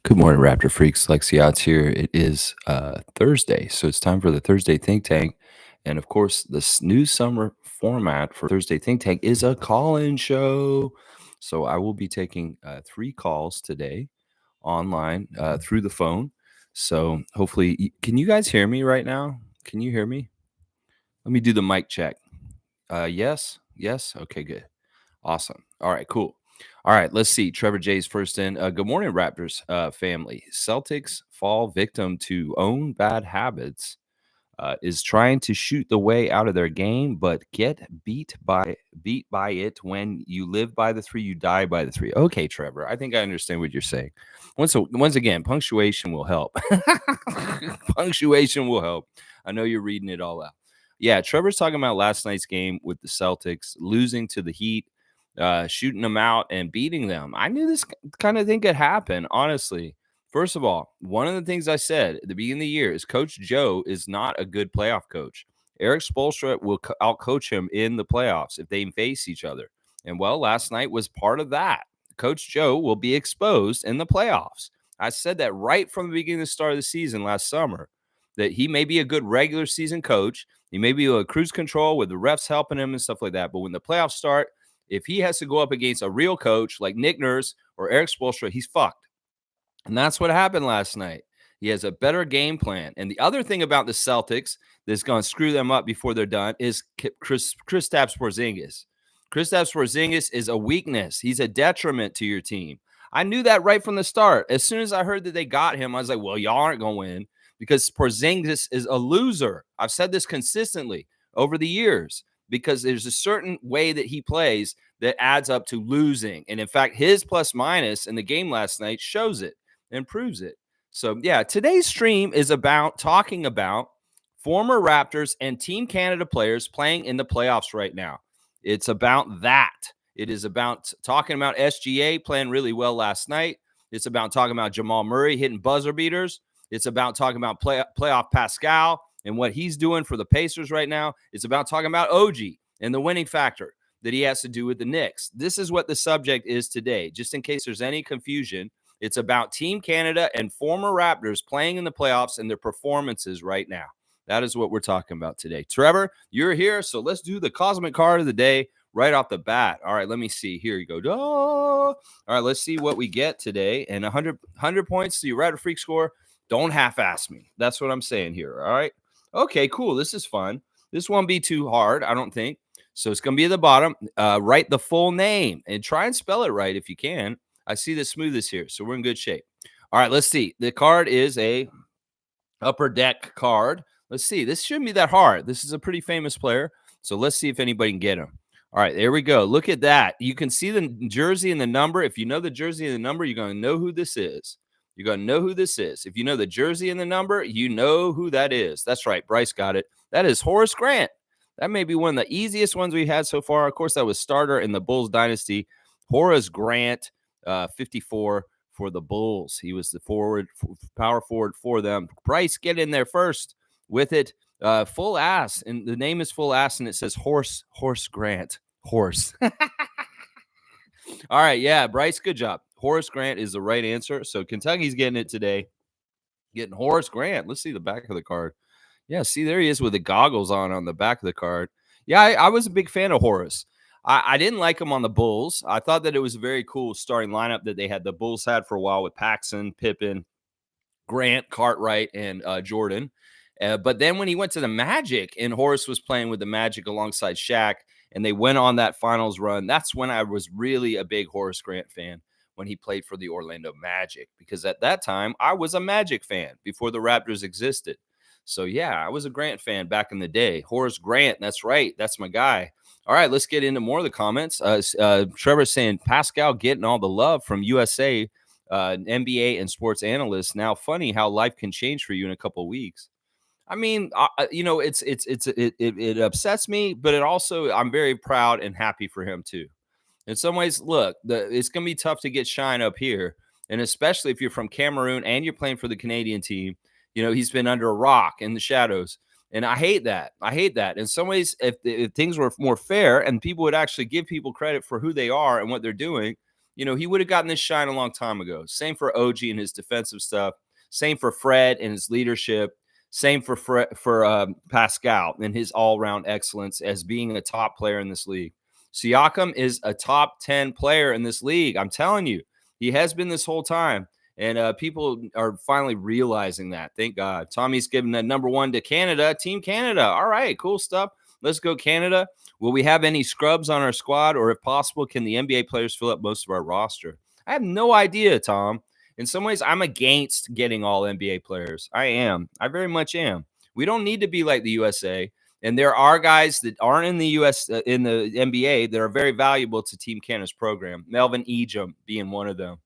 Good morning, Raptor Freaks. Lexiot's here. It is Thursday, so it's time for the Thursday Think Tank. And of course, this new summer format for Thursday Think Tank is a call-in show. So I will be taking 3 calls today online through the phone. So hopefully, can you guys hear me right now? Can you hear me? Let me do the mic check. Yes, yes. Okay, good. Awesome. All right, cool. All right, let's see. Trevor J's first in. Good morning, Raptors family. Celtics fall victim to own bad habits. Is trying to shoot the way out of their game, but get beat by it. When you live by the three, you die by the three. Okay, Trevor, I think I understand what you're saying. Once again, punctuation will help. Punctuation will help. I know you're reading it all out. Yeah, Trevor's talking about last night's game with the Celtics losing to the Heat, shooting them out and beating them. I knew this kind of thing could happen, honestly. First of all, one of the things I said at the beginning of the year is Coach Joe is not a good playoff coach. Eric Spoelstra will outcoach him in the playoffs if they face each other. And well, last night was part of that. Coach Joe will be exposed in the playoffs. I said that right from the beginning of the start of the season last summer, that he may be a good regular season coach. He may be a cruise control with the refs helping him and stuff like that. But when the playoffs start, if he has to go up against a real coach like Nick Nurse or Eric Spoelstra, he's fucked. And that's what happened last night. He has a better game plan. And the other thing about the Celtics that's going to screw them up before they're done is Kristaps Porzingis. Kristaps Porzingis is a weakness. He's a detriment to your team. I knew that right from the start. As soon as I heard that they got him, I was like, well, y'all aren't going to win because Porzingis is a loser. I've said this consistently over the years because there's a certain way that he plays that adds up to losing. And in fact, his plus minus in the game last night shows it and proves it. So, yeah, today's stream is about talking about former Raptors and Team Canada players playing in the playoffs right now. It's about that. It is about talking about SGA playing really well last night. It's about talking about Jamal Murray hitting buzzer beaters. It's about talking about playoff Pascal and what he's doing for the Pacers right now. It's about talking about OG and the winning factor that he has to do with the Knicks. This is what the subject is today. Just in case there's any confusion, it's about Team Canada and former Raptors playing in the playoffs and their performances right now. That is what we're talking about today. Trevor, you're here, so let's do the cosmic card of the day right off the bat. All right, let me see. Here you go. All right, let's see what we get today. And 100 points to your Raptor Freak score. Don't half-ass me. That's what I'm saying here, all right? Okay, cool. This is fun. This won't be too hard, I don't think. So it's going to be at the bottom. Write the full name and try and spell it right if you can. I see the smoothest here, so we're in good shape. All right, let's see. The card is a upper deck card. Let's see. This shouldn't be that hard. This is a pretty famous player, so let's see if anybody can get him. All right, there we go. Look at that. You can see the jersey and the number. If you know the jersey and the number, you're going to know who this is. You're going to know who this is. If you know the jersey and the number, you know who that is. That's right. Bryce got it. That is Horace Grant. That may be one of the easiest ones we had so far. Of course, that was starter in the Bulls dynasty. Horace Grant, 54 for the Bulls. He was the power forward for them. Bryce, get in there first with it. Full ass. And the name is full ass, and it says Horace Grant. Horse. All right. Yeah, Bryce, good job. Horace Grant is the right answer. So Kentucky's getting it today. Getting Horace Grant. Let's see the back of the card. Yeah, see, there he is with the goggles on the back of the card. Yeah, I was a big fan of Horace. I didn't like him on the Bulls. I thought that it was a very cool starting lineup that the Bulls had for a while with Paxson, Pippen, Grant, Cartwright, and Jordan. But then when he went to the Magic and Horace was playing with the Magic alongside Shaq, and they went on that finals run, that's when I was really a big Horace Grant fan, when he played for the Orlando Magic, because at that time I was a Magic fan before the Raptors existed. So yeah, I was a Grant fan back in the day. Horace Grant, that's right. That's my guy. All right, let's get into more of the comments. Trevor's saying Pascal getting all the love from USA, NBA and sports analysts. Now, funny how life can change for you in a couple of weeks. I mean, it upsets me, but it also, I'm very proud and happy for him too. In some ways, look, it's going to be tough to get shine up here, and especially if you're from Cameroon and you're playing for the Canadian team. He's been under a rock in the shadows, and I hate that. In some ways, if things were more fair and people would actually give people credit for who they are and what they're doing, he would have gotten this shine a long time ago. Same for OG and his defensive stuff. Same for Fred and his leadership. Same for Pascal and his all-around excellence as being a top player in this league. Siakam is a top 10 player in this league. I'm telling you, he has been this whole time. And people are finally realizing that. Thank God. Tommy's giving the number 1 to Canada, Team Canada. All right, cool stuff. Let's go, Canada. Will we have any scrubs on our squad? Or if possible, can the NBA players fill up most of our roster? I have no idea, Tom. In some ways, I'm against getting all NBA players. I am. I very much am. We don't need to be like the USA. And there are guys that aren't in the in the NBA that are very valuable to Team Canada's program. Melvin Ejim being one of them.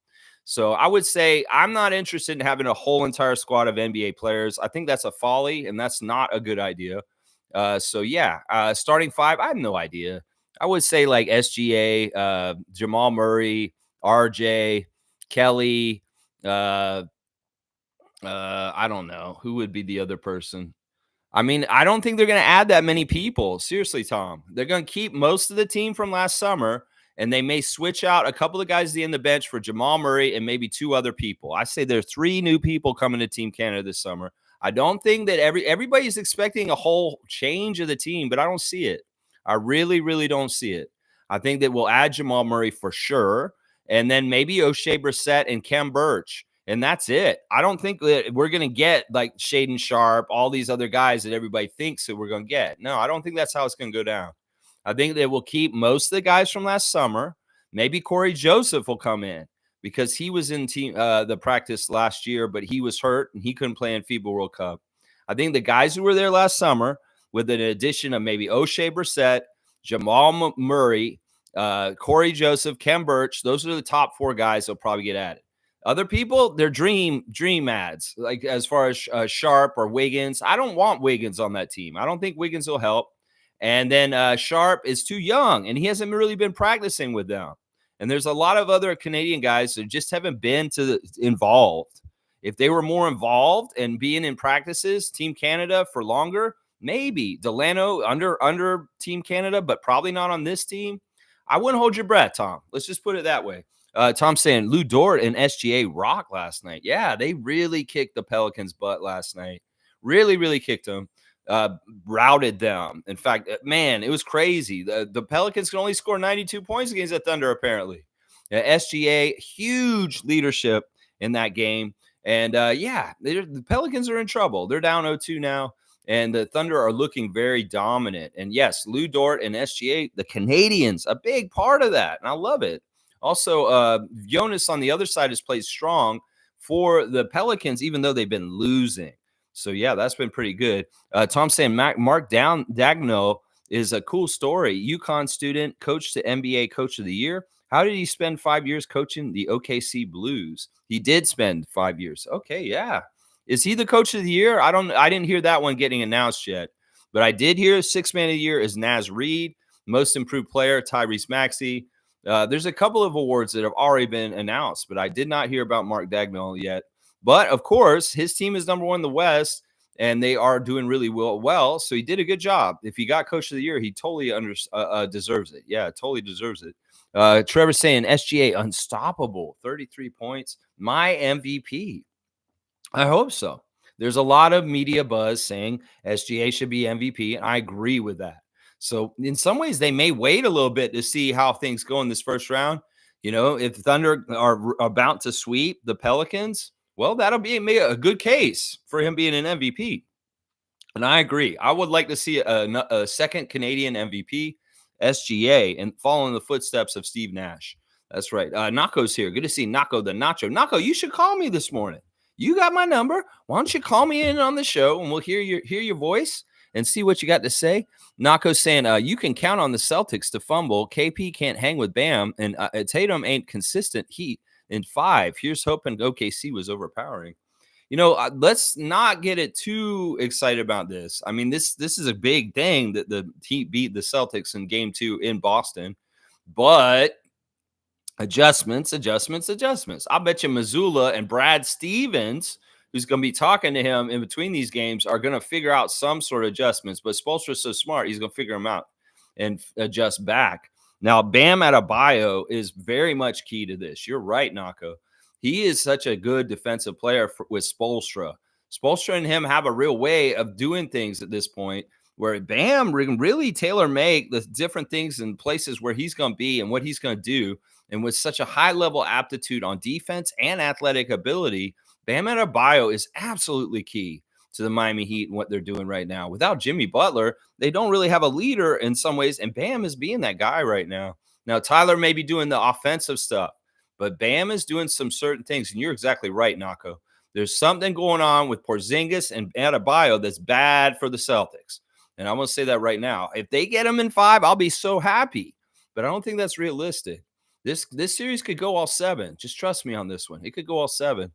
So I would say I'm not interested in having a whole entire squad of NBA players. I think that's a folly, and that's not a good idea. Starting 5, I have no idea. I would say like SGA, Jamal Murray, RJ, Kelly. I don't know who would be the other person. I mean, I don't think they're going to add that many people. Seriously, Tom. They're going to keep most of the team from last summer, and they may switch out a couple of guys in the bench for Jamal Murray and maybe 2 other people. I say there are 3 new people coming to Team Canada this summer. I don't think that everybody's expecting a whole change of the team, but I don't see it. I really, really don't see it. I think that we'll add Jamal Murray for sure, and then maybe O'Shea Brissett and Kem Birch. And that's it. I don't think that we're going to get like Shaden Sharp, all these other guys that everybody thinks that we're going to get. No, I don't think that's how it's going to go down. I think they will keep most of the guys from last summer. Maybe Corey Joseph will come in because he was in the practice last year, but he was hurt and he couldn't play in FIBA World Cup. I think the guys who were there last summer, with an addition of maybe O'Shea Brissett, Jamal Murray, Corey Joseph, Kem Birch, those are the top 4 guys that'll probably get added. Other people, they're dream ads, like as far as Sharp or Wiggins. I don't want Wiggins on that team. I don't think Wiggins will help. And then Sharp is too young, and he hasn't really been practicing with them. And there's a lot of other Canadian guys that just haven't been involved. If they were more involved and being in practices, Team Canada for longer, maybe Delano under Team Canada, but probably not on this team. I wouldn't hold your breath, Tom. Let's just put it that way. Tom's saying Lou Dort and SGA rock last night. Yeah, they really kicked the Pelicans' butt last night. Really, really kicked them. Routed them. In fact, man, it was crazy. The Pelicans can only score 92 points against the Thunder, apparently. SGA, huge leadership in that game. And the Pelicans are in trouble. They're down 0-2 now. And the Thunder are looking very dominant. And yes, Lou Dort and SGA, the Canadians, a big part of that. And I love it. Also, Jonas on the other side has played strong for the Pelicans, even though they've been losing. So, yeah, that's been pretty good. Tom saying Mark Daigneault is a cool story. UConn student, coach to NBA Coach of the Year. How did he spend 5 years coaching the OKC Blues? He did spend 5 years. Okay, yeah. Is he the Coach of the Year? I didn't hear that one getting announced yet. But I did hear 6th Man of the Year is Naz Reid. Most Improved Player, Tyrese Maxey. There's a couple of awards that have already been announced, but I did not hear about Mark Daigneault yet. But, of course, his team is number 1 in the West, and they are doing really well. So he did a good job. If he got Coach of the Year, he totally deserves it. Yeah, totally deserves it. Trevor saying SGA unstoppable, 33 points. My MVP. I hope so. There's a lot of media buzz saying SGA should be MVP, and I agree with that. So in some ways, they may wait a little bit to see how things go in this first round. If Thunder are about to sweep the Pelicans, well, that'll be a good case for him being an MVP. And I agree. I would like to see a second Canadian MVP, SGA, and follow in the footsteps of Steve Nash. That's right. Nako's here. Good to see Nako the Nacho. Nako, you should call me this morning. You got my number. Why don't you call me in on the show, and we'll hear your voice and see what you got to say. Nako's saying you can count on the Celtics to fumble. KP can't hang with Bam, and Tatum ain't consistent heat in 5. Here's hoping OKC was overpowering. Let's not get it too excited about this. I mean, this is a big thing that the Heat beat the Celtics in Game 2 in Boston, but adjustments. I bet you Missoula and Brad Stevens, who's going to be talking to him in between these games, are going to figure out some sort of adjustments. But Spoelstra's so smart, he's going to figure them out and adjust back. Now, Bam Adebayo is very much key to this. You're right, Nako. He is such a good defensive player with Spoelstra. Spoelstra and him have a real way of doing things at this point where Bam can really tailor make the different things and places where he's going to be and what he's going to do. And with such a high level aptitude on defense and athletic ability, Bam Adebayo is absolutely key to the Miami Heat and what they're doing right now. Without Jimmy Butler, they don't really have a leader in some ways, and Bam is being that guy right now. Now, Tyler may be doing the offensive stuff, but Bam is doing some certain things, and you're exactly right, Nako. There's something going on with Porzingis and Adebayo that's bad for the Celtics. And I'm going to say that right now. If they get him in 5, I'll be so happy. But I don't think that's realistic. This series could go all 7. Just trust me on this one. It could go all 7.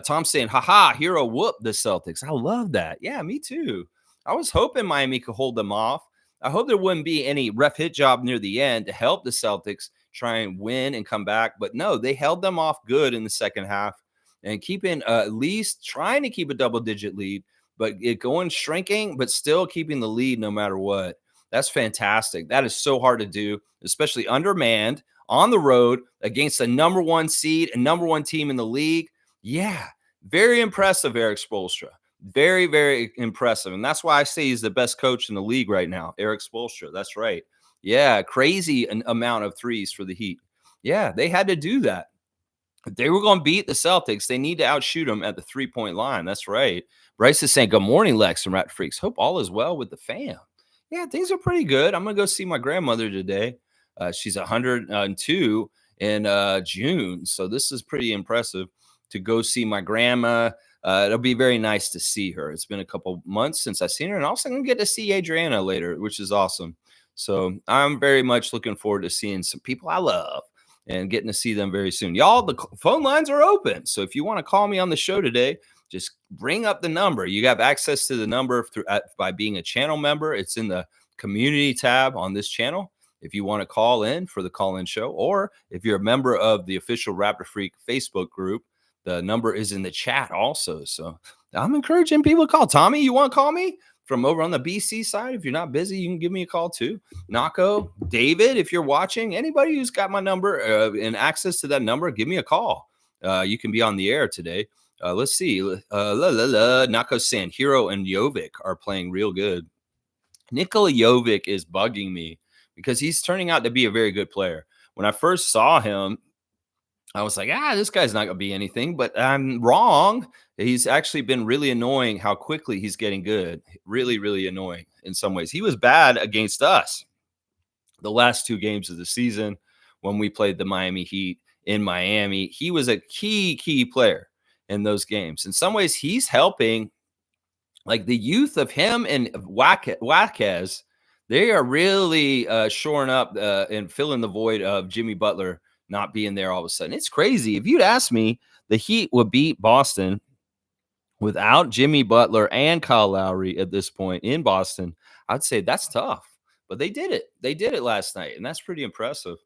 Tom's saying, haha, hero whoop the Celtics. I love that. Yeah, me too. I was hoping Miami could hold them off. I hope there wouldn't be any ref hit job near the end to help the Celtics try and win and come back. But no, they held them off good in the second half and keeping at least trying to keep a double-digit lead, but it going shrinking, but still keeping the lead no matter what. That's fantastic. That is so hard to do, especially undermanned on the road against the number 1 seed and number 1 team in the league. Yeah, very impressive, Eric Spoelstra. Very, very impressive. And that's why I say he's the best coach in the league right now, Eric Spoelstra. That's right. Yeah, crazy an amount of threes for the Heat. Yeah, they had to do that. If they were going to beat the Celtics, they need to outshoot them at the 3-point line. That's right. Bryce is saying, good morning, Lex and Rat Freaks. Hope all is well with the fam. Yeah, things are pretty good. I'm going to go see my grandmother today. She's 102 in June. So this is pretty impressive to go see my grandma. It'll be very nice to see her. It's been a couple months since I've seen her. And also I'm going to get to see Adriana later, which is awesome. So I'm very much looking forward to seeing some people I love and getting to see them very soon. Y'all, the phone lines are open. So if you want to call me on the show today, just bring up the number. You have access to the number by being a channel member. It's in the community tab on this channel. If you want to call in for the call-in show, or if you're a member of the official Raptor Freak Facebook group, the number is in the chat also. So I'm encouraging people to call. Tommy, you want to call me from over on the BC side? If you're not busy, you can give me a call too. Nako, David, if you're watching, anybody who's got my number and access to that number, give me a call. You can be on the air today. Let's see. Nako saying Hero and Jovic are playing real good. Nikola Jovic is bugging me because he's turning out to be a very good player. When I first saw him, I was like, this guy's not going to be anything, but I'm wrong. He's actually been really annoying how quickly he's getting good. Really, really annoying in some ways. He was bad against us the last 2 games of the season when we played the Miami Heat in Miami. He was a key player in those games. In some ways, he's helping, like the youth of him and Waquez. They are really shoring up and filling the void of Jimmy Butler not being there all of a sudden. It's crazy. If you'd asked me, the Heat would beat Boston without Jimmy Butler and Kyle Lowry at this point in Boston. I'd say that's tough, but they did it. They did it last night, and that's pretty impressive.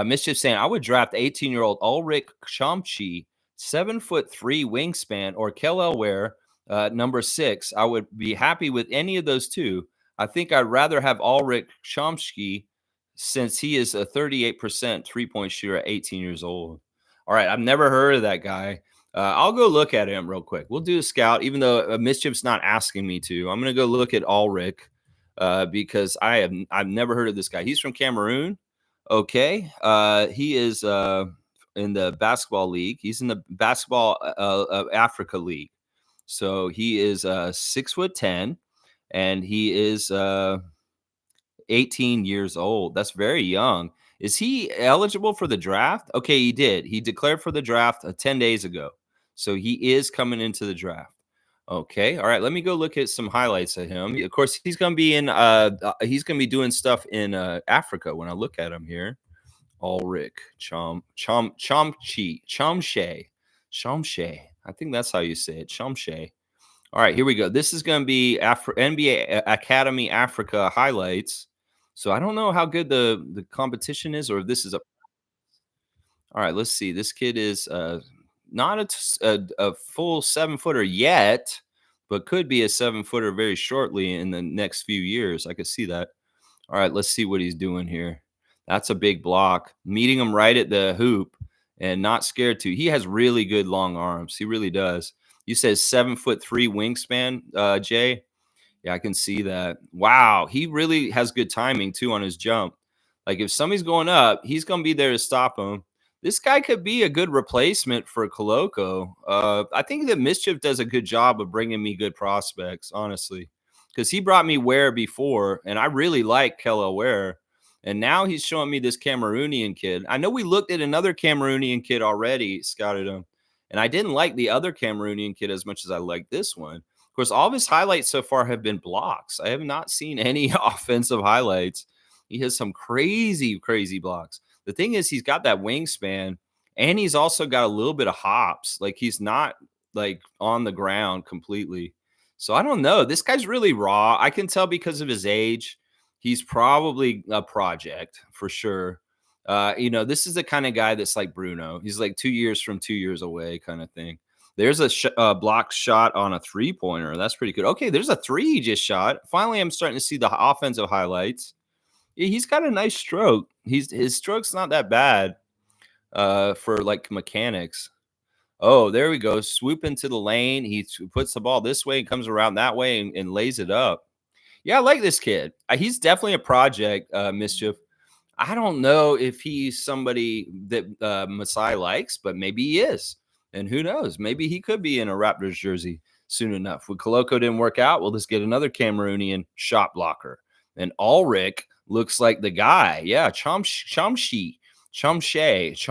Mischief saying, I would draft 18-year-old Ulrich Chomchi, 7'3" wingspan, or Kel Ware, number 6. I would be happy with any of those two. I think I'd rather have Ulrich Chomsky since he is a 38% three-point shooter at 18 years old. All right, I've never heard of that guy. I'll go look at him real quick. We'll do a scout, even though Mischief's not asking me to. I'm going to go look at Ulrich because I've never heard of this guy. He's from Cameroon. Okay. He is in the basketball league. He's in the basketball Africa league. So he is 6'10", and he is 18 years old. That's very young. Is he eligible for the draft? Okay, he did. He declared for the draft 10 days ago. So he is coming into the draft. Okay. All right. Let me go look at some highlights of him. Of course, he's going to be in he's going to be doing stuff in Africa when I look at him here. Ulrich Chomche. I think that's how you say it. Chomche. All right, here we go. This is going to be NBA Academy Africa highlights. So I don't know how good the competition is, or if this is a. All right, let's see. This kid is not a full 7-footer yet, but could be a 7-footer very shortly in the next few years. I could see that. All right, let's see what he's doing here. That's a big block. Meeting him right at the hoop and not scared to. He has really good long arms. He really does. You said 7'3" wingspan, Jay. Yeah, I can see that. Wow, he really has good timing too on his jump. Like if somebody's going up, he's going to be there to stop him. This guy could be a good replacement for Koloko. I think that Mischief does a good job of bringing me good prospects, honestly, because he brought me Ware before, and I really like Kella Ware. And now he's showing me this Cameroonian kid. I know we looked at another Cameroonian kid already, scouted him, and I didn't like the other Cameroonian kid as much as I liked this one. Of course, all of his highlights so far have been blocks. I have not seen any offensive highlights. He has some crazy, crazy blocks. The thing is, he's got that wingspan, and he's also got a little bit of hops. Like he's not like on the ground completely. So I don't know. This guy's really raw. I can tell because of his age. He's probably a project for sure. This is the kind of guy that's like Bruno. He's like 2 years from 2 years away, kind of thing. There's a block shot on a three-pointer. That's pretty good. Okay, there's a three he just shot. Finally, I'm starting to see the offensive highlights. Yeah, he's got a nice stroke. His stroke's not that bad for like mechanics. Oh, there we go. Swoop into the lane. He puts the ball this way and comes around that way and lays it up. Yeah, I like this kid. He's definitely a project, Mischief. I don't know if he's somebody that Masai likes, but maybe he is. And who knows? Maybe he could be in a Raptors jersey soon enough. When Koloko didn't work out, we'll just get another Cameroonian shot blocker. And Ulrich looks like the guy. Yeah, Chomshe, Ulrich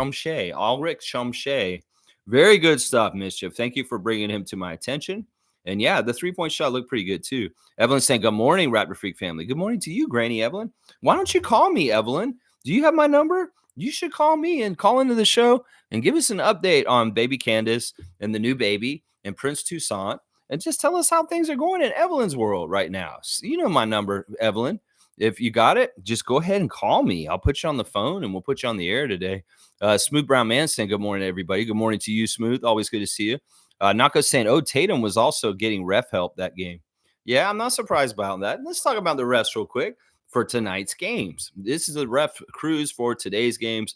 Chomshe. Very good stuff, Mischief. Thank you for bringing him to my attention. And yeah, the three-point shot looked pretty good too. Evelyn saying, good morning, Raptor Freak family. Good morning to you, Granny Evelyn. Why don't you call me, Evelyn? Do you have my number? You should call me and call into the show and give us an update on baby Candace and the new baby and Prince Toussaint and just tell us how things are going in Evelyn's world right now. So you know my number, Evelyn. If you got it, just go ahead and call me. I'll put you on the phone and we'll put you on the air today. Smooth Brown Man saying, good morning, everybody. Good morning to you, Smooth. Always good to see you. Nako saying, oh, Tatum was also getting ref help that game. Yeah, I'm not surprised about that. Let's talk about the refs real quick for tonight's games. This is the ref cruise for today's games.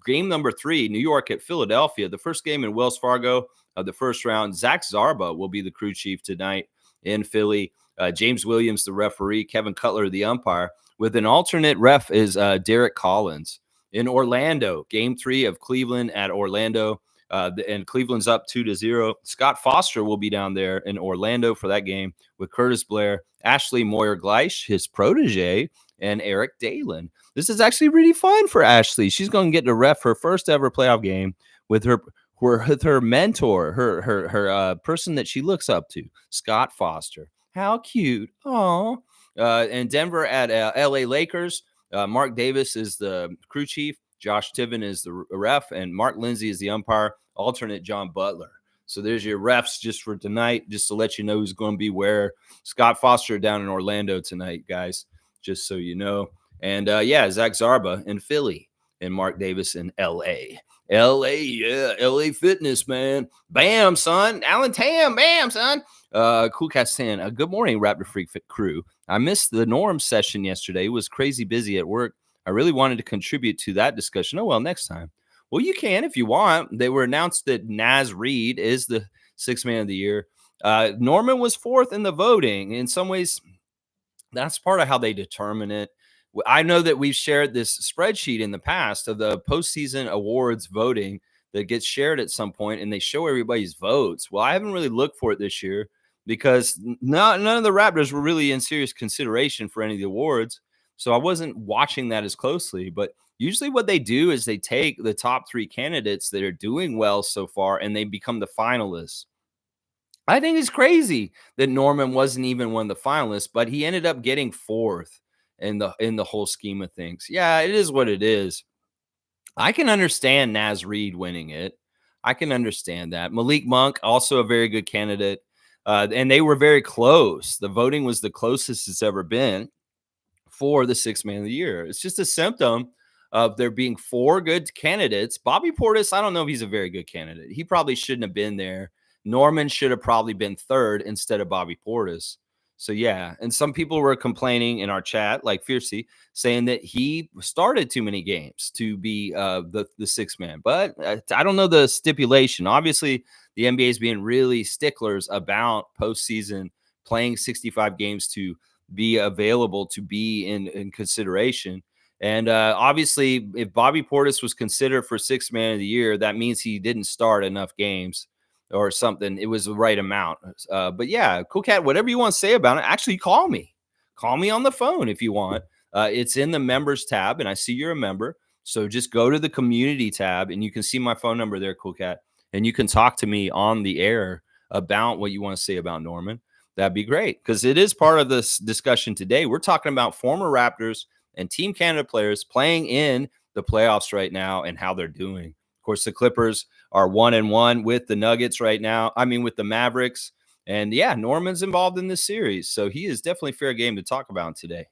Game number 3, New York at Philadelphia. The first game in Wells Fargo of the first round. Zach Zarba will be the crew chief tonight in Philly. James Williams, the referee. Kevin Cutler, the umpire. With an alternate ref is Derek Collins. In Orlando, game 3 of Cleveland at Orlando. And Cleveland's up 2-0. Scott Foster will be down there in Orlando for that game with Curtis Blair, Ashley Moyer-Gleish, his protege, and Eric Dalen. This is actually really fun for Ashley. She's going to get to ref her first ever playoff game with her mentor, her person that she looks up to, Scott Foster. How cute. Aw. And Denver at LA Lakers. Mark Davis is the crew chief. Josh Tiven is the ref, and Mark Lindsay is the umpire, alternate John Butler. So there's your refs just for tonight, just to let you know who's going to be where. Scott Foster down in Orlando tonight, guys, just so you know. And, Zach Zarba in Philly and Mark Davis in L.A. L.A., yeah, L.A. Fitness, man. Bam, son. Alan Tam, bam, son. Cool Cat saying, good morning, Raptor Freak Fit crew. I missed the Norm session yesterday. It was crazy busy at work. I really wanted to contribute to that discussion. Oh, well, next time. Well, you can if you want. They were announced that Naz Reid is the sixth man of the year. Norman was fourth in the voting. In some ways, that's part of how they determine it. I know that we've shared this spreadsheet in the past of the postseason awards voting that gets shared at some point, and they show everybody's votes. Well, I haven't really looked for it this year because none of the Raptors were really in serious consideration for any of the awards. So I wasn't watching that as closely, but usually what they do is they take the top 3 candidates that are doing well so far and they become the finalists. I think it's crazy that Norman wasn't even one of the finalists, but he ended up getting 4th in the whole scheme of things. Yeah, it is what it is. I can understand Naz Reid winning it. I can understand that. Malik Monk, also a very good candidate. And they were very close. The voting was the closest it's ever been for the sixth man of the year. It's just a symptom of there being 4 good candidates. Bobby Portis, I don't know if he's a very good candidate. He probably shouldn't have been there. Norman should have probably been 3rd instead of Bobby Portis. So yeah, and some people were complaining in our chat, like Fiercey, saying that he started too many games to be the sixth man. But I don't know the stipulation. Obviously, the NBA is being really sticklers about postseason playing 65 games to be available to be in consideration. And obviously, if Bobby Portis was considered for sixth man of the year, that means he didn't start enough games or something. It was the right amount. But yeah, Cool Cat, whatever you want to say about it, actually call me. Call me on the phone if you want. It's in the members tab, and I see you're a member. So just go to the community tab, and you can see my phone number there, Cool Cat, and you can talk to me on the air about what you want to say about Norman. That'd be great because it is part of this discussion today. We're talking about former Raptors and Team Canada players playing in the playoffs right now and how they're doing. Of course, the Clippers are 1-1 with the Nuggets right now. I mean, with the Mavericks. And yeah, Norman's involved in this series. So he is definitely fair game to talk about today.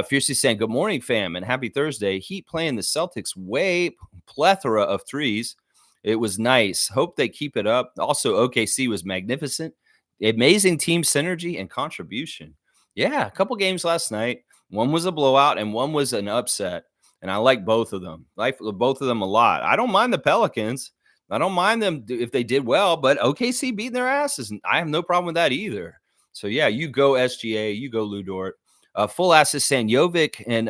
Fiercely saying, good morning, fam, and happy Thursday. Heat playing the Celtics way plethora of threes. It was nice. Hope they keep it up. Also, OKC was magnificent. Amazing team synergy and contribution. Yeah, a couple games last night. One was a blowout and one was an upset. And I like both of them. Like both of them a lot. I don't mind the Pelicans. I don't mind them if they did well, but OKC beating their asses, and I have no problem with that either. So yeah, you go SGA, you go Lou Dort. Full asses saying Jovic and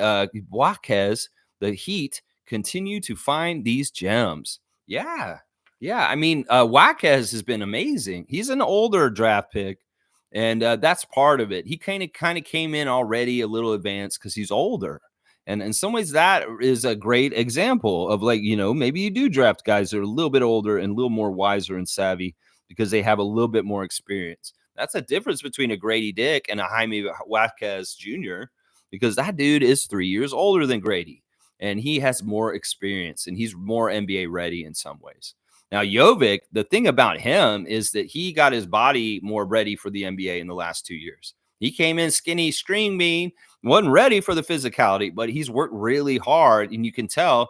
Waquez, the Heat continue to find these gems. Yeah, yeah. I mean, Waquez has been amazing. He's an older draft pick, and that's part of it. He kind of came in already a little advanced because he's older. And in some ways, that is a great example of like, maybe you do draft guys that are a little bit older and a little more wiser and savvy because they have a little bit more experience. That's a difference between a Grady Dick and a Jaime Jaquez Jr. because that dude is 3 years older than Grady and he has more experience and he's more NBA ready in some ways. Now, Jovic, the thing about him is that he got his body more ready for the NBA in the last 2 years. He came in skinny, string bean, wasn't ready for the physicality, but he's worked really hard. And you can tell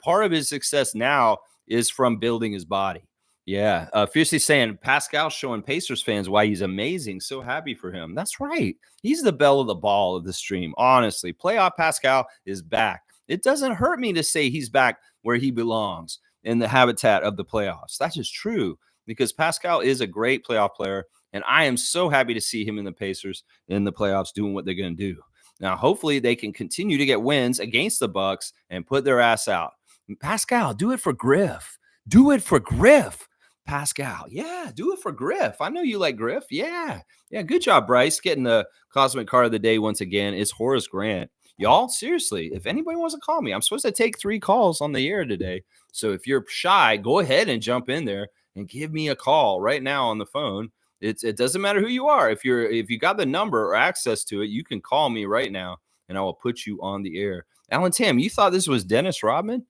part of his success now is from building his body. Yeah. Fiercely saying Pascal showing Pacers fans why he's amazing. So happy for him. That's right. He's the belle of the ball of the stream. Honestly, playoff Pascal is back. It doesn't hurt me to say he's back where he belongs in the habitat of the playoffs. That is true because Pascal is a great playoff player. And I am so happy to see him in the Pacers in the playoffs doing what they're going to do. Now, hopefully they can continue to get wins against the Bucks and put their ass out. And Pascal, do it for Griff. Do it for Griff. Pascal, yeah, do it for Griff. I know you like Griff. Yeah. Yeah, good job, Bryce, getting the Cosmic Card of the Day once again. It's Horace Grant. Y'all, seriously, if anybody wants to call me, I'm supposed to take 3 calls on the air today. So if you're shy, go ahead and jump in there and give me a call right now on the phone. It doesn't matter who you are. If you got the number or access to it, you can call me right now and I will put you on the air. Alan Tam, you thought this was Dennis Rodman?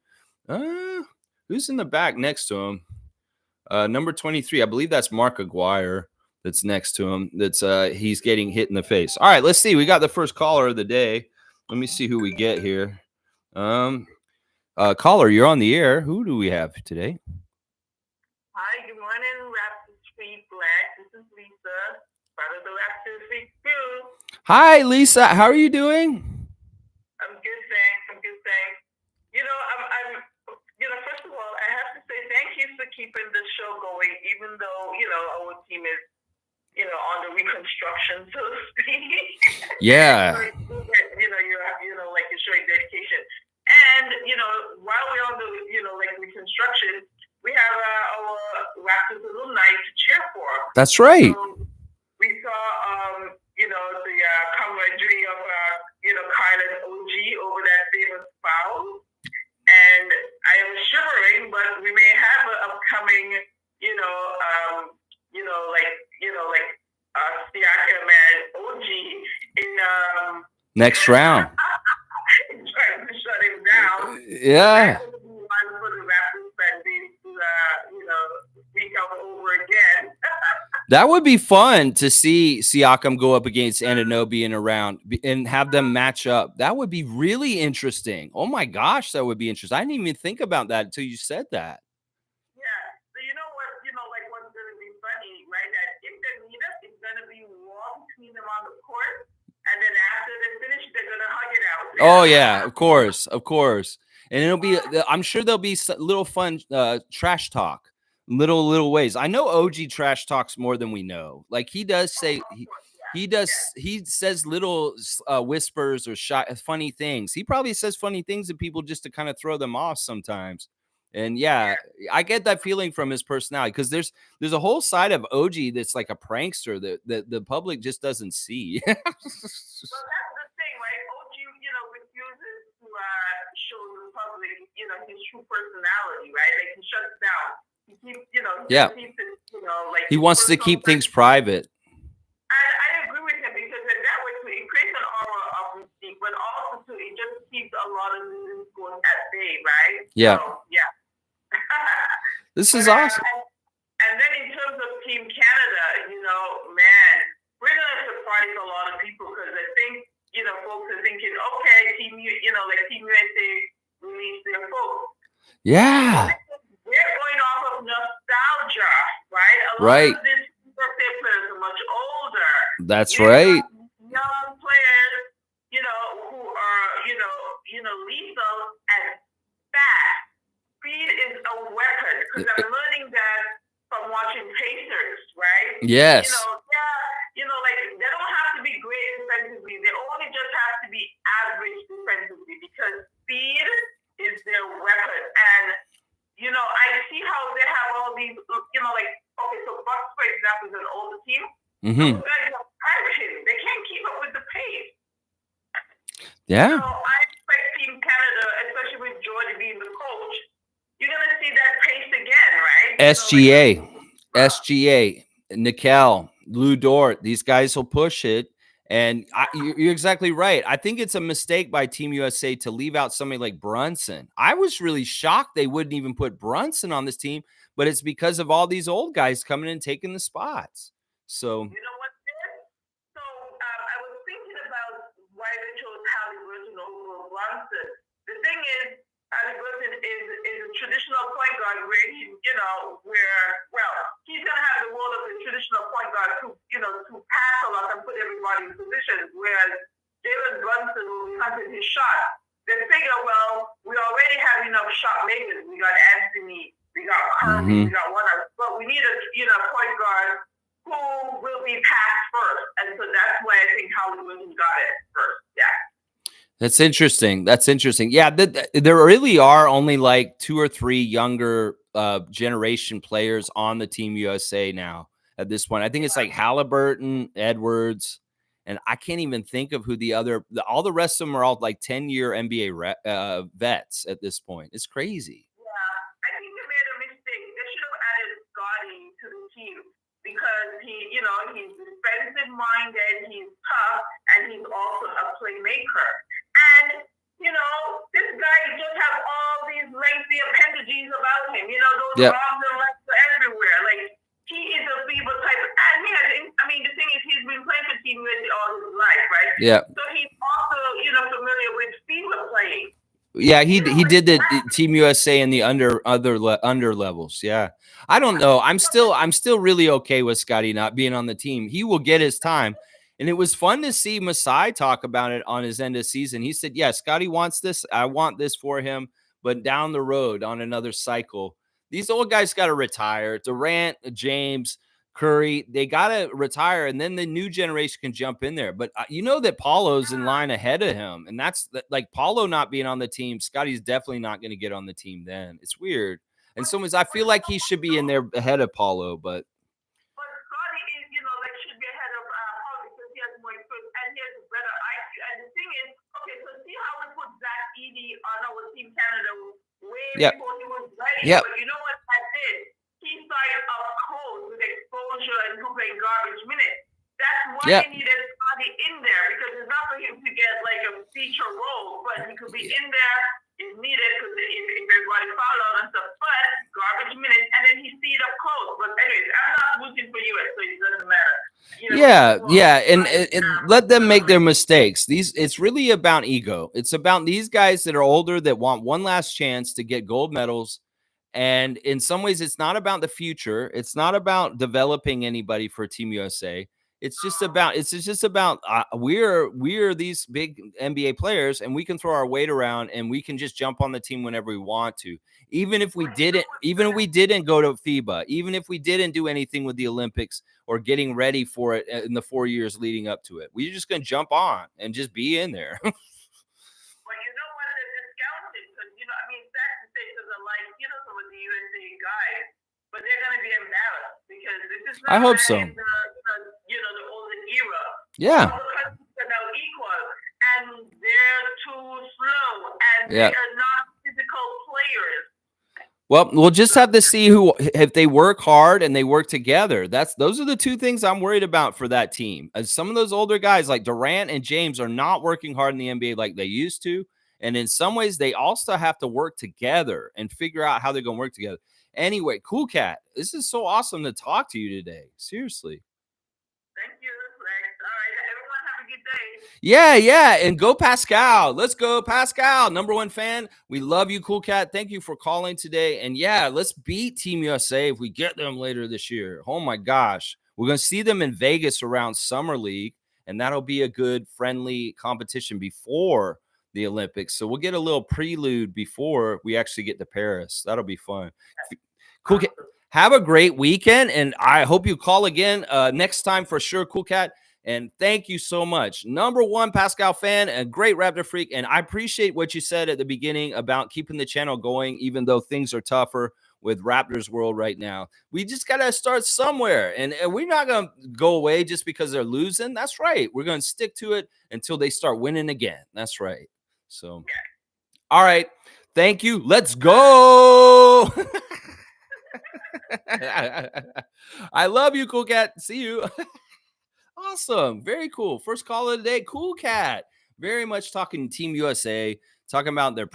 Who's in the back next to him? Number 23. I believe that's Mark Aguirre that's next to him. That's he's getting hit in the face. All right, let's see. We got the first caller of the day. Let me see who we get here. Caller, you're on the air. Who do we have today? Hi, good morning, Raptor Street Black. This is Lisa, part of the Raptor Street crew. Hi, Lisa. How are you doing? I'm good, thanks. I'm first of all, I have to say thank you for keeping the show going, even though, our team is, on the reconstruction, so to speak. Yeah. You're like you're showing dedication. And, while we're on the, reconstruction, we have our Raptors alumni to cheer for. That's right. So we saw, the camaraderie of, Kyle and OG over that famous foul. And I am shivering, but we may have an upcoming, Siakam and OG in next round. Trying to shut him down. Yeah. For the Raptors fan base to speak up over again. That would be fun to see Siakam go up against Anunoby in a round and have them match up. That would be really interesting. Oh my gosh, that would be interesting. I didn't even think about that until you said that. Yeah. So you know what's going to be funny, right? That if they meet us, it's going to be wrong between them on Oh yeah, of course, of course. And it'll be I'm sure there'll be little fun trash talk. Little ways. I know OG trash talks more than we know. Like he does say he says little whispers or funny things. He probably says funny things to people just to kind of throw them off sometimes. And yeah, I get that feeling from his personality because there's a whole side of OG that's like a prankster that the public just doesn't see. Well, that's the thing, right? OG, refuses to show the public, his true personality, right? Like he shuts down. He keeps, he Yeah. keeps it, like He wants to keep things private. And I agree with him because in that way, too, it creates an aura of mystique, but also too, it just keeps a lot of news going at bay, right? Yeah. So, yeah. This is awesome. And then in terms of Team Canada, man, we're gonna surprise a lot of people because I think folks are thinking, okay, Team USA released their folks. Yeah. They're going off of nostalgia, right? A lot of these birthday players are much older. That's right. Young players, who are, lethal and fast. Speed is a weapon because I'm learning that from watching Pacers, right? Yes. Like they don't have to be great defensively. They only just have to be average defensively because speed is their weapon. And I see how they have all these, okay, so Bucks, for example, is an older team. Mm-hmm. Those guys are punching. They can't keep up with the pace. Yeah. So I expect Team Canada, especially with Jordan being the coach, you're going to see that pace again, right? SGA, Nickel, Lou Dort, these guys will push it. And you're exactly right. I think it's a mistake by Team USA to leave out somebody like Brunson. I was really shocked they wouldn't even put Brunson on this team, but it's because of all these old guys coming and taking the spots. So you know what? So I was thinking about why they chose Halliburton over Brunson. The thing is, Halliburton is a traditional point guard where he's going to have the role of a traditional point guard to pass a lot and put everybody in position, whereas Jalen Brunson will be hunting his shot. They figure, well, we already have enough shot makers. We got Anthony, we got Curry, we got one other, but we need a point guard who will be passed first. And so that's why I think Halliburton got it first. Yeah. That's interesting. Yeah, there really are only like 2 or 3 younger generation players on the Team USA now at this point. I think it's like Halliburton, Edwards, and I can't even think of who all the rest of them are all like 10-year NBA vets at this point. It's crazy. Yeah, I think they made a mistake. They should have added Scotty to the team because he's defensive minded, he's tough, and he's also a playmaker. And, this guy just has all these lengthy appendages about him. Those arms and legs are everywhere. Like, he is a feeble type. And the thing is, he's been playing for Team USA all his life, right? Yeah. So he's also, familiar with fever playing. Yeah, he did the Team USA in the under levels. Yeah. I don't know. I'm still really okay with Scotty not being on the team. He will get his time. And it was fun to see Masai talk about it on his end of season. He said, yeah, Scotty wants this. I want this for him. But down the road on another cycle, these old guys got to retire. Durant, James, Curry, they got to retire. And then the new generation can jump in there. But that Paulo's in line ahead of him. And that's like Paulo not being on the team. Scotty's definitely not going to get on the team then. It's weird. And sometimes I feel like he should be in there ahead of Paulo, but on our Team Canada way before he was ready. But you know what that did? He started up cold with exposure and playing garbage minutes. That's why they needed Scotty in there because it's not for him to get like a feature role, but he could be in there if needed because if everybody foul out and stuff. But garbage minutes, and then he stayed up cold. But anyways, I'm not rooting for US, so it doesn't matter. And let them make their mistakes. It's really about ego. It's about these guys that are older that want one last chance to get gold medals. And in some ways, it's not about the future. It's not about developing anybody for Team USA. We're these big NBA players, and we can throw our weight around, and we can just jump on the team whenever we want to. Even if we didn't go to FIBA, even if we didn't do anything with the Olympics or getting ready for it in the 4 years leading up to it, we're just gonna jump on and just be in there. But you know what? They're discounting because I mean, that's the thing because I like some of the USA guys, but they're going to be embarrassed because this is I not hope like so. in the olden era. Yeah. All the countries are now equal, and they're too slow, and Yeah. they are not physical players. Well, we'll just have to see who if they work hard and they work together. Those are the two things I'm worried about for that team. As some of those older guys like Durant and James are not working hard in the NBA like they used to, and in some ways they also have to work together and figure out how they're going to work together. Anyway, Cool Cat, this is so awesome to talk to you today. Seriously. Thank you, Lex. All right, everyone have a good day. Yeah, and go Pascal. Let's go Pascal, number one fan. We love you, Cool Cat. Thank you for calling today. And yeah, let's beat Team USA if we get them later this year. Oh my gosh, we're gonna see them in Vegas around Summer League, and that'll be a good friendly competition before the Olympics. So we'll get a little prelude before we actually get to Paris. That'll be fun. Cool Cat, have a great weekend, and I hope you call again next time for sure, Cool Cat. And thank you so much. Number one Pascal fan, a great Raptor freak. And I appreciate what you said at the beginning about keeping the channel going, even though things are tougher with Raptors world right now. We just got to start somewhere. And we're not going to go away just because they're losing. That's right. We're going to stick to it until they start winning again. That's right. So, all right. Thank you. Let's go. I love you, Cool Cat. See you. Awesome. Very cool. First call of the day. Cool Cat. Very much talking Team USA, talking about their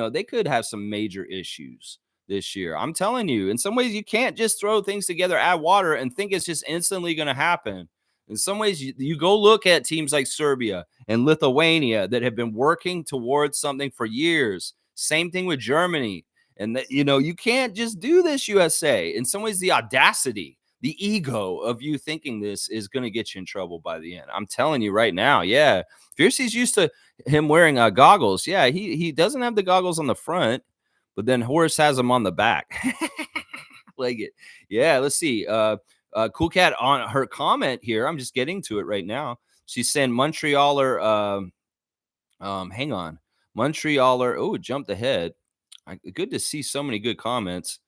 they could have some major issues this year. I'm telling you, in some ways, you can't just throw things together, add water, and think it's just instantly going to happen. In some ways, you go look at teams like Serbia and Lithuania that have been working towards something for years. Same thing with Germany. And that, you can't just do this, USA. In some ways, the audacity, the ego of you thinking this is going to get you in trouble by the end. I'm telling you right now. Yeah. Fiercey's used to him wearing goggles. Yeah. He doesn't have the goggles on the front, but then Horace has them on the back. Like it. Yeah. Let's see. Cool Cat on her comment here. I'm just getting to it right now. She's saying Montrealer. Hang on. Montrealer. Oh, it jumped ahead. Good to see so many good comments.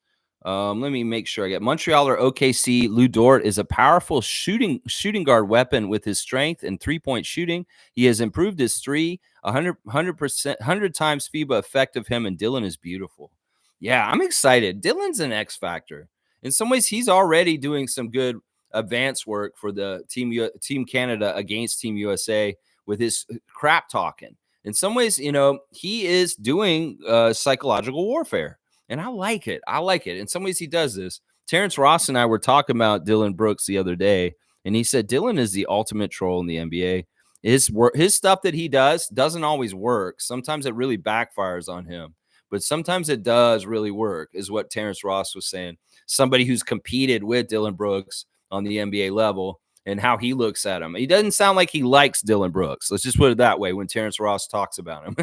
Let me make sure I get Montreal or OKC. Lou Dort is a powerful shooting guard weapon with his strength and 3-point shooting. He has improved his three 100%, 100 times FIBA effect of him, and Dylan is beautiful. Yeah, I'm excited. Dylan's an X factor. In some ways, he's already doing some good advanced work for the Team Canada against Team USA with his crap talking. In some ways, he is doing psychological warfare. And I like it. I like it. In some ways, he does this. Terrence Ross and I were talking about Dylan Brooks the other day, and he said Dylan is the ultimate troll in the NBA. His stuff that he doesn't always work. Sometimes it really backfires on him, but sometimes it does really work, is what Terrence Ross was saying. Somebody who's competed with Dylan Brooks on the NBA level and how he looks at him. He doesn't sound like he likes Dylan Brooks. Let's just put it that way when Terrence Ross talks about him.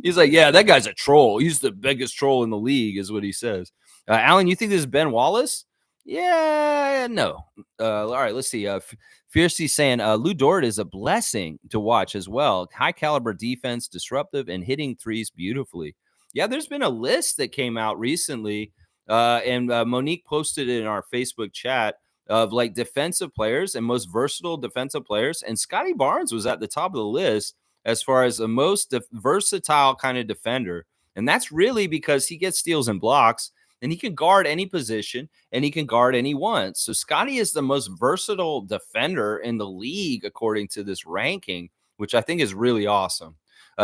He's like, yeah, that guy's a troll. He's the biggest troll in the league, is what he says. Alan, you think this is Ben Wallace? Yeah, no. All right, let's see. Fiercey saying Lou Dort is a blessing to watch as well. High caliber defense, disruptive, and hitting threes beautifully. Yeah, there's been a list that came out recently, and Monique posted it in our Facebook chat of like defensive players and most versatile defensive players. And Scotty Barnes was at the top of the list as far as the most versatile kind of defender. And that's really because he gets steals and blocks, and he can guard any position, and he can guard anyone. So Scotty is the most versatile defender in the league, according to this ranking, which I think is really awesome.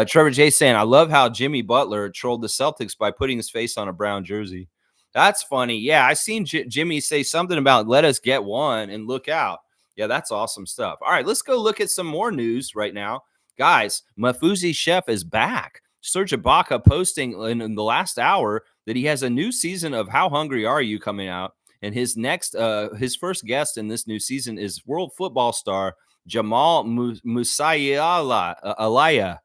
Trevor J saying, I love how Jimmy Butler trolled the Celtics by putting his face on a brown jersey. That's funny. Yeah, I seen Jimmy say something about let us get one and look out. Yeah, that's awesome stuff. All right, let's go look at some more news right now. Guys, Mafuzi Chef is back. Serge Ibaka posting in the last hour that he has a new season of How Hungry Are You coming out. And his first guest in this new season is world football star Jamal Musiala Alaya.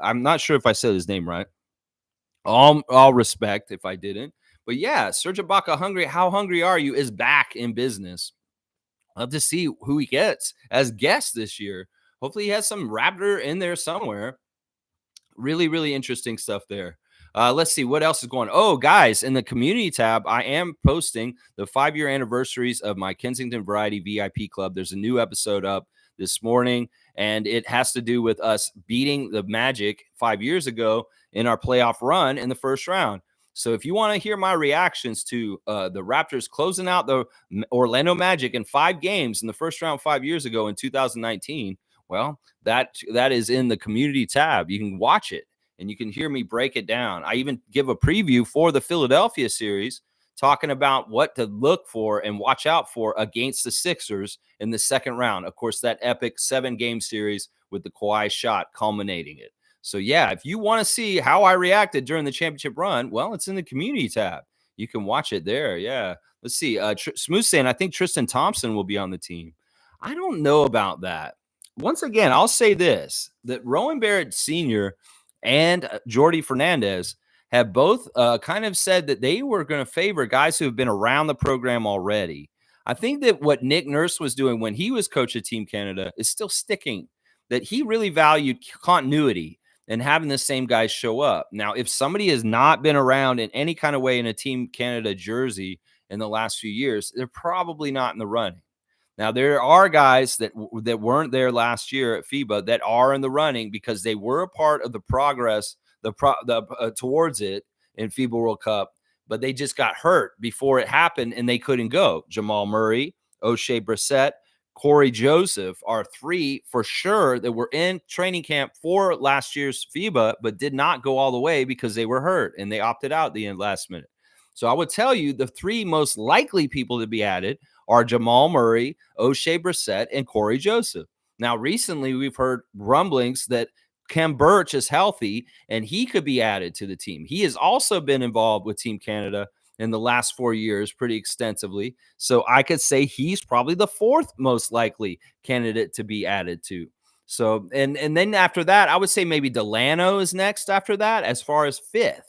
I'm not sure if I said his name right. All respect if I didn't. But yeah, Serge Ibaka hungry. How hungry are you? Is back in business. Love to see who he gets as guests this year. Hopefully, he has some Raptor in there somewhere. Really, really interesting stuff there. Let's see what else is going on. Oh, guys, in the community tab, I am posting the 5-year anniversaries of my Kensington Variety VIP Club. There's a new episode up this morning, and it has to do with us beating the Magic 5 years ago in our playoff run in the first round. So if you want to hear my reactions to the Raptors closing out the Orlando Magic in 5 games in the first round 5 years ago in 2019, well, that is in the community tab. You can watch it and you can hear me break it down. I even give a preview for the Philadelphia series, talking about what to look for and watch out for against the Sixers in the second round. Of course, that epic 7-game series with the Kawhi shot culminating it. So yeah, if you want to see how I reacted during the championship run, well, it's in the community tab. You can watch it there. Yeah. Let's see. Smooth saying, I think Tristan Thompson will be on the team. I don't know about that. Once again, I'll say this, that Rowan Barrett Sr. and Jordy Fernandez have both kind of said that they were going to favor guys who have been around the program already. I think that what Nick Nurse was doing when he was coach of Team Canada is still sticking, that he really valued continuity and having the same guys show up. Now, if somebody has not been around in any kind of way in a Team Canada jersey in the last few years, they're probably not in the running. Now, there are guys that weren't there last year at FIBA that are in the running because they were a part of the progress towards it in FIBA World Cup, but they just got hurt before it happened and they couldn't go. Jamal Murray, O'Shea Brissett, Corey Joseph are 3 for sure that were in training camp for last year's FIBA, but did not go all the way because they were hurt and they opted out at the end last minute. So I would tell you the 3 most likely people to be added are Jamal Murray, O'Shea Brissett, and Corey Joseph. Now, recently, we've heard rumblings that Kem Birch is healthy and he could be added to the team. He has also been involved with Team Canada in the last 4 years pretty extensively. So I could say he's probably the 4th most likely candidate to be added to. So, and then after that, I would say maybe Delano is next after that as far as 5th.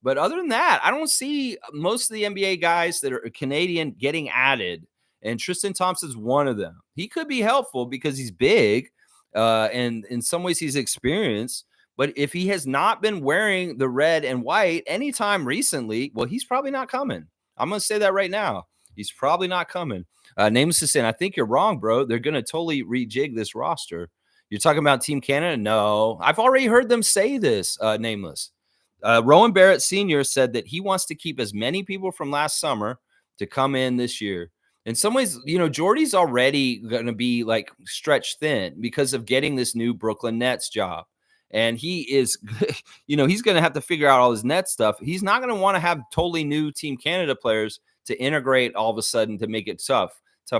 But other than that, I don't see most of the NBA guys that are Canadian getting added, and Tristan Thompson's one of them. He could be helpful because he's big, and in some ways he's experienced. But if he has not been wearing the red and white anytime recently, well, he's probably not coming. I'm going to say that right now. He's probably not coming. Nameless is saying, I think you're wrong, bro. They're going to totally rejig this roster. You're talking about Team Canada? No. I've already heard them say this, Nameless. Rowan Barrett Sr. said that he wants to keep as many people from last summer to come in this year. In some ways, Jordy's already going to be like stretched thin because of getting this new Brooklyn Nets job. And he is, he's going to have to figure out all his net stuff. He's not going to want to have totally new Team Canada players to integrate all of a sudden to make it tough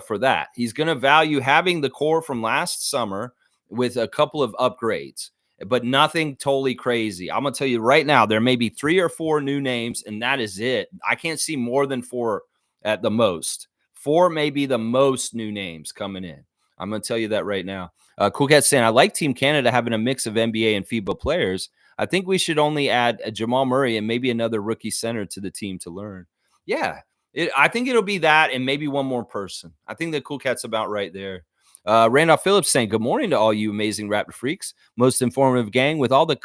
for that. He's going to value having the core from last summer with a couple of upgrades, but nothing totally crazy. I'm going to tell you right now, there may be 3 or 4 new names, and that is it. I can't see more than 4 at the most. 4 may be the most new names coming in. I'm going to tell you that right now. Cool Cat saying, I like Team Canada having a mix of NBA and FIBA players. I think we should only add Jamal Murray and maybe another rookie center to the team to learn. Yeah, I think it'll be that and maybe one more person. I think the Cool Cat's about right there. Randolph Phillips saying, good morning to all you amazing Raptor freaks. Most informative gang. With all the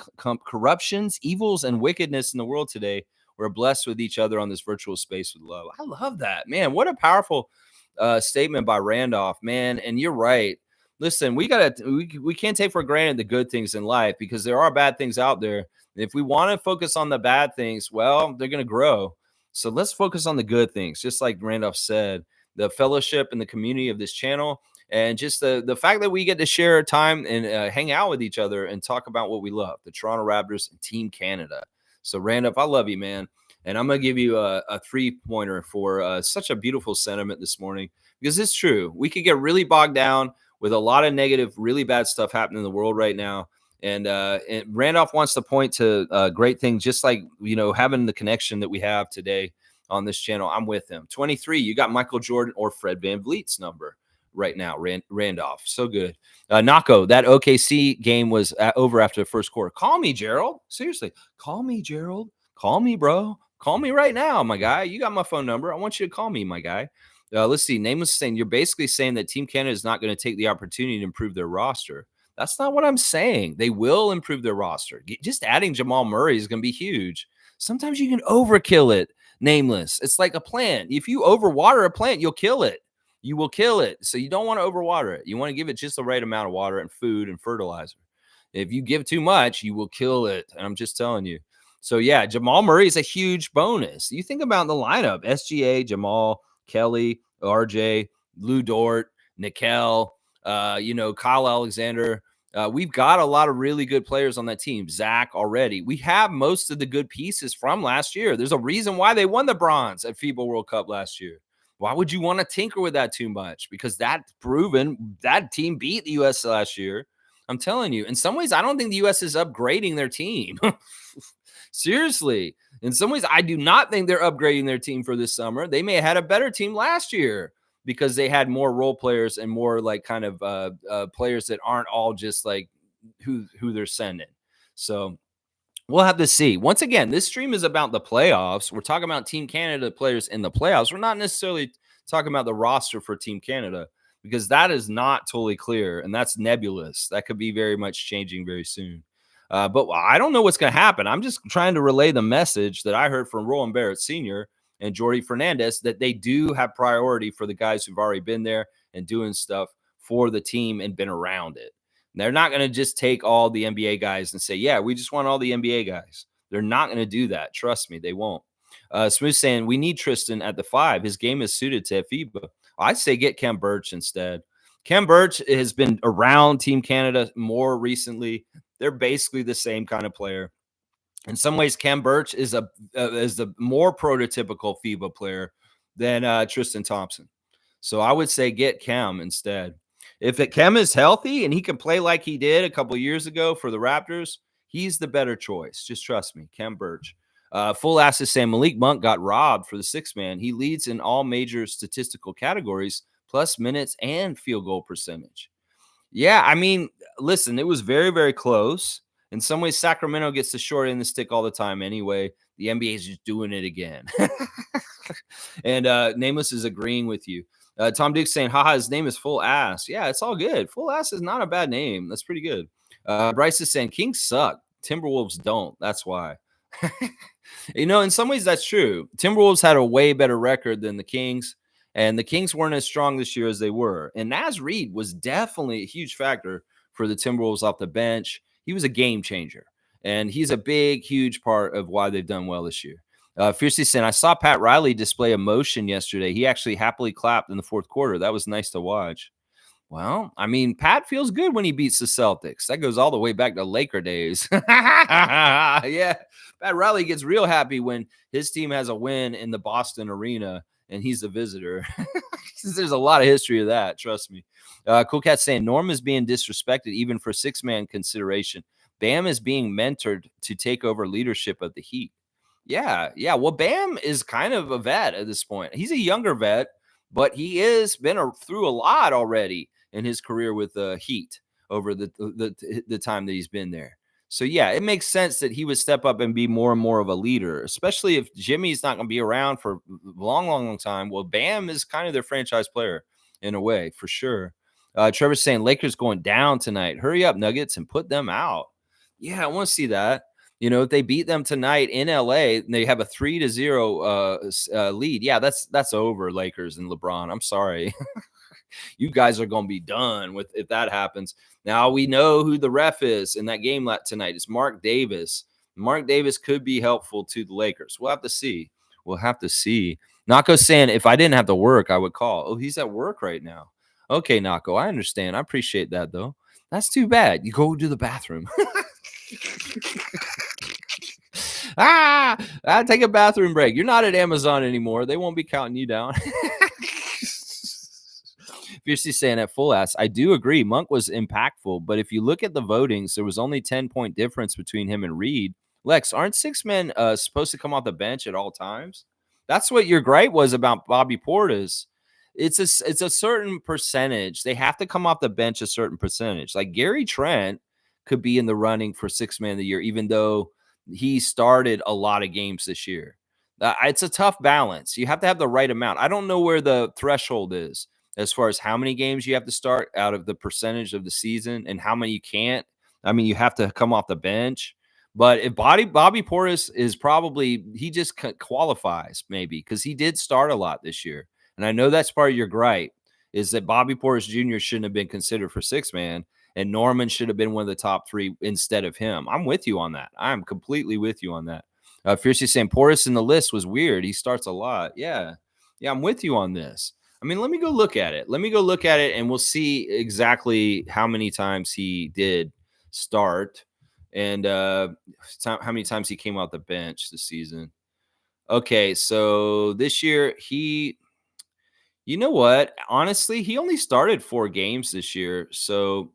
corruptions, evils, and wickedness in the world today, we're blessed with each other on this virtual space with love. I love that, man. What a powerful statement by Randolph, man. And you're right. Listen, we can't take for granted the good things in life because there are bad things out there. And if we want to focus on the bad things, well, they're going to grow. So let's focus on the good things, just like Randolph said, the fellowship and the community of this channel. And just the fact that we get to share time and hang out with each other and talk about what we love, the Toronto Raptors and Team Canada. So, Randolph, I love you, man. And I'm going to give you a 3-pointer for such a beautiful sentiment this morning, because it's true. We could get really bogged down with a lot of negative, really bad stuff happening in the world right now. And Randolph wants to point to great things, just like, having the connection that we have today on this channel, I'm with him. 23, you got Michael Jordan or Fred VanVleet's number right now. Randolph, so good. Nako, that OKC game was over after the first quarter. Call me, Gerald. Seriously, call me, Gerald. Call me, bro. Call me right now, my guy. You got my phone number. I want you to call me, my guy. Let's see. Nameless saying you're basically saying that Team Canada is not going to take the opportunity to improve their roster. That's not what I'm saying. They will improve their roster. Just adding Jamal Murray is going to be huge. Sometimes you can overkill it. Nameless. It's like a plant. If you overwater a plant, you'll kill it. You will kill it. So you don't want to overwater it. You want to give it just the right amount of water and food and fertilizer. If you give too much, you will kill it. And I'm just telling you. So yeah, Jamal Murray is a huge bonus. You think about the lineup: SGA, Jamal, Kelly, RJ, Lou Dort, Nickel, Kyle Alexander. We've got a lot of really good players on that team. Zach already. We have most of the good pieces from last year. There's a reason why they won the bronze at FIBA World Cup last year. Why would you want to tinker with that too much? Because that's proven that team beat the U.S. last year. I'm telling you, in some ways, I don't think the U.S. is upgrading their team. Seriously. In some ways, I do not think they're upgrading their team for this summer. They may have had a better team last year because they had more role players and more like kind of players that aren't all just like who they're sending. So we'll have to see. Once again, this stream is about the playoffs. We're talking about Team Canada players in the playoffs. We're not necessarily talking about the roster for Team Canada because that is not totally clear and that's nebulous. That could be very much changing very soon. But I don't know what's going to happen. I'm just trying to relay the message that I heard from Roland Barrett Sr. and Jordy Fernandez that they do have priority for the guys who've already been there and doing stuff for the team and been around it. They're not going to just take all the NBA guys and say, yeah, we just want all the NBA guys. They're not going to do that. Trust me, they won't. Smooth saying, we need Tristan at the 5. His game is suited to FIBA. I'd say get Kem Birch instead. Kem Birch has been around Team Canada more recently. They're basically the same kind of player. In some ways, Kem Birch is a more prototypical FIBA player than Tristan Thompson. So I would say get Kem instead. If Kem is healthy and he can play like he did a couple of years ago for the Raptors, he's the better choice. Just trust me, Kem Birch. Full ass is saying Malik Monk got robbed for the 6-man. He leads in all major statistical categories, plus minutes and field goal percentage. Yeah, I mean, listen, it was very, very close. In some ways, Sacramento gets the short end of the stick all the time anyway. The NBA is just doing it again. And Nameless is agreeing with you. Tom Duke's saying, haha, his name is Full Ass. Yeah, it's all good. Full Ass is not a bad name. That's pretty good. Bryce is saying, Kings suck. Timberwolves don't. That's why. In some ways, that's true. Timberwolves had a way better record than the Kings. And the Kings weren't as strong this year as they were. And Naz Reid was definitely a huge factor for the Timberwolves off the bench. He was a game changer. And he's a big, huge part of why they've done well this year. Fiercely saying, I saw Pat Riley display emotion yesterday. He actually happily clapped in the fourth quarter. That was nice to watch. Well, I mean, Pat feels good when he beats the Celtics. That goes all the way back to Laker days. Yeah, Pat Riley gets real happy when his team has a win in the Boston arena and he's the visitor. There's a lot of history of that. Trust me. Cool Cat saying Norm is being disrespected even for 6-man consideration. Bam is being mentored to take over leadership of the Heat. Yeah. Well, Bam is kind of a vet at this point. He's a younger vet, but he has been through a lot already in his career with the Heat over the time that he's been there. So, yeah, it makes sense that he would step up and be more and more of a leader, especially if Jimmy's not going to be around for a long, long, long time. Well, Bam is kind of their franchise player in a way, for sure. Trevor's saying Lakers going down tonight. Hurry up, Nuggets, and put them out. Yeah, I want to see that. If they beat them tonight in LA and they have a 3-0 lead, yeah, that's over, Lakers and LeBron. I'm sorry. You guys are going to be done with if that happens. Now we know who the ref is in that game tonight. It's Mark Davis. Mark Davis could be helpful to the Lakers. We'll have to see. Nako's saying if I didn't have to work, I would call. Oh, he's at work right now. Okay, Nako, I understand. I appreciate that, though. That's too bad. You go to the bathroom. Take a bathroom break. You're not at Amazon anymore. They won't be counting you down. Fiercely saying at Full Ass, I do agree. Monk was impactful, but if you look at the votings, there was only 10-point difference between him and Reed. Lex, aren't 6 men supposed to come off the bench at all times? That's what your gripe was about Bobby Portis. It's a certain percentage. They have to come off the bench a certain percentage. Like Gary Trent could be in the running for six man of the year, even though he started a lot of games this year. It's a tough balance. You have to have the right amount. I don't know where the threshold is as far as how many games you have to start out of the percentage of the season and how many you can't. I mean, you have to come off the bench. But if Bobby Portis is probably he just qualifies maybe because he did start a lot this year, and I know that's part of your gripe is that Bobby Portis Jr. shouldn't have been considered for six man, and Norman should have been one of the top three instead of him. I'm with you on that. I'm completely with you on that. Fiercely saying Portis in the list was weird. He starts a lot. Yeah, yeah, I'm with you on this. I mean, let me go look at it. Let me go look at it, and we'll see exactly how many times he did start and how many times he came out the bench this season. Okay, so this year you know what? Honestly, he only started 4 games this year, so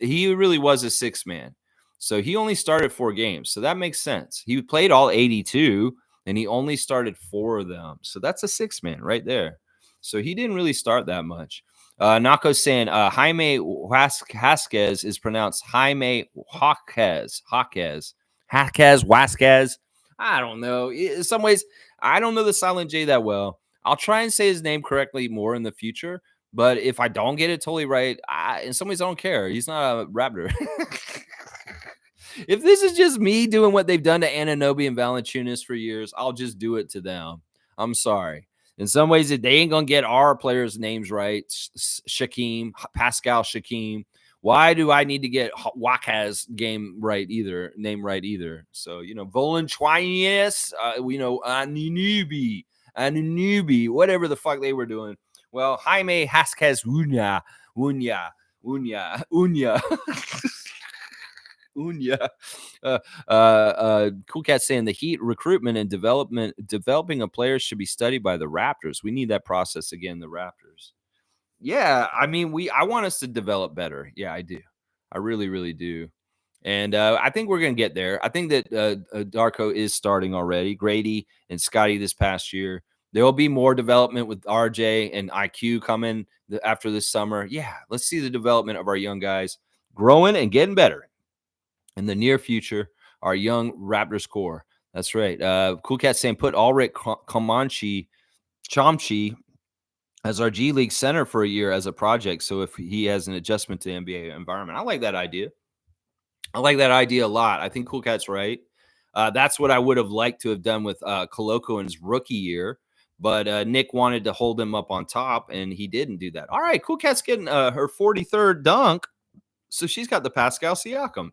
he really was a six man. So he only started 4 games, so that makes sense. He played all 82, and he only started 4 of them, so that's a six man right there. So he didn't really start that much. Nako's saying Jaime Vasquez is pronounced Jaime Vasquez. I don't know. In some ways, I don't know the silent J that well. I'll try and say his name correctly more in the future. But if I don't get it totally right, in some ways I don't care. He's not a Raptor. If this is just me doing what they've done to Anunoby and Valanciunas for years, I'll just do it to them. I'm sorry. In some ways, if they ain't gonna get our players' names right, Shaquem, Pascal Shaquem, why do I need to get Waka's name right either? So Volanchuanias, Anunoby, whatever the fuck they were doing. Well, Jaime Vasquez Unya. Unya. Cool Cat saying the Heat recruitment and developing a player should be studied by the Raptors. We need that process again, the Raptors. Yeah, I mean, I want us to develop better. Yeah, I do. I really, really do. And I think we're going to get there. I think that Darko is starting already. Grady and Scotty this past year. There will be more development with RJ and IQ coming after this summer. Yeah, let's see the development of our young guys growing and getting better in the near future. Our young Raptors core. That's right. Cool Cat saying put Ulrich Chomchi as our G League center for a year as a project. So if he has an adjustment to NBA environment, I like that idea. I like that idea a lot. I think Cool Cat's right. That's what I would have liked to have done with Koloko in his rookie year. But Nick wanted to hold him up on top, and he didn't do that. All right, Cool Cat's getting her 43rd dunk. So she's got the Pascal Siakam.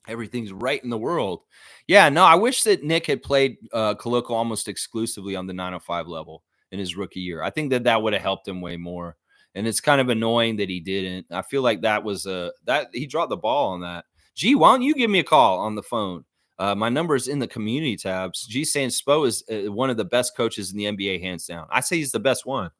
Everything's right in the world. Yeah, no, I wish that Nick had played Koloko almost exclusively on the 905 level in his rookie year. I think that would have helped him way more. And it's kind of annoying that he didn't. I feel like that was that he dropped the ball on that. Gee, why don't you give me a call on the phone? My number is in the community tabs. G saying Spo is one of the best coaches in the NBA, hands down. I say he's the best one.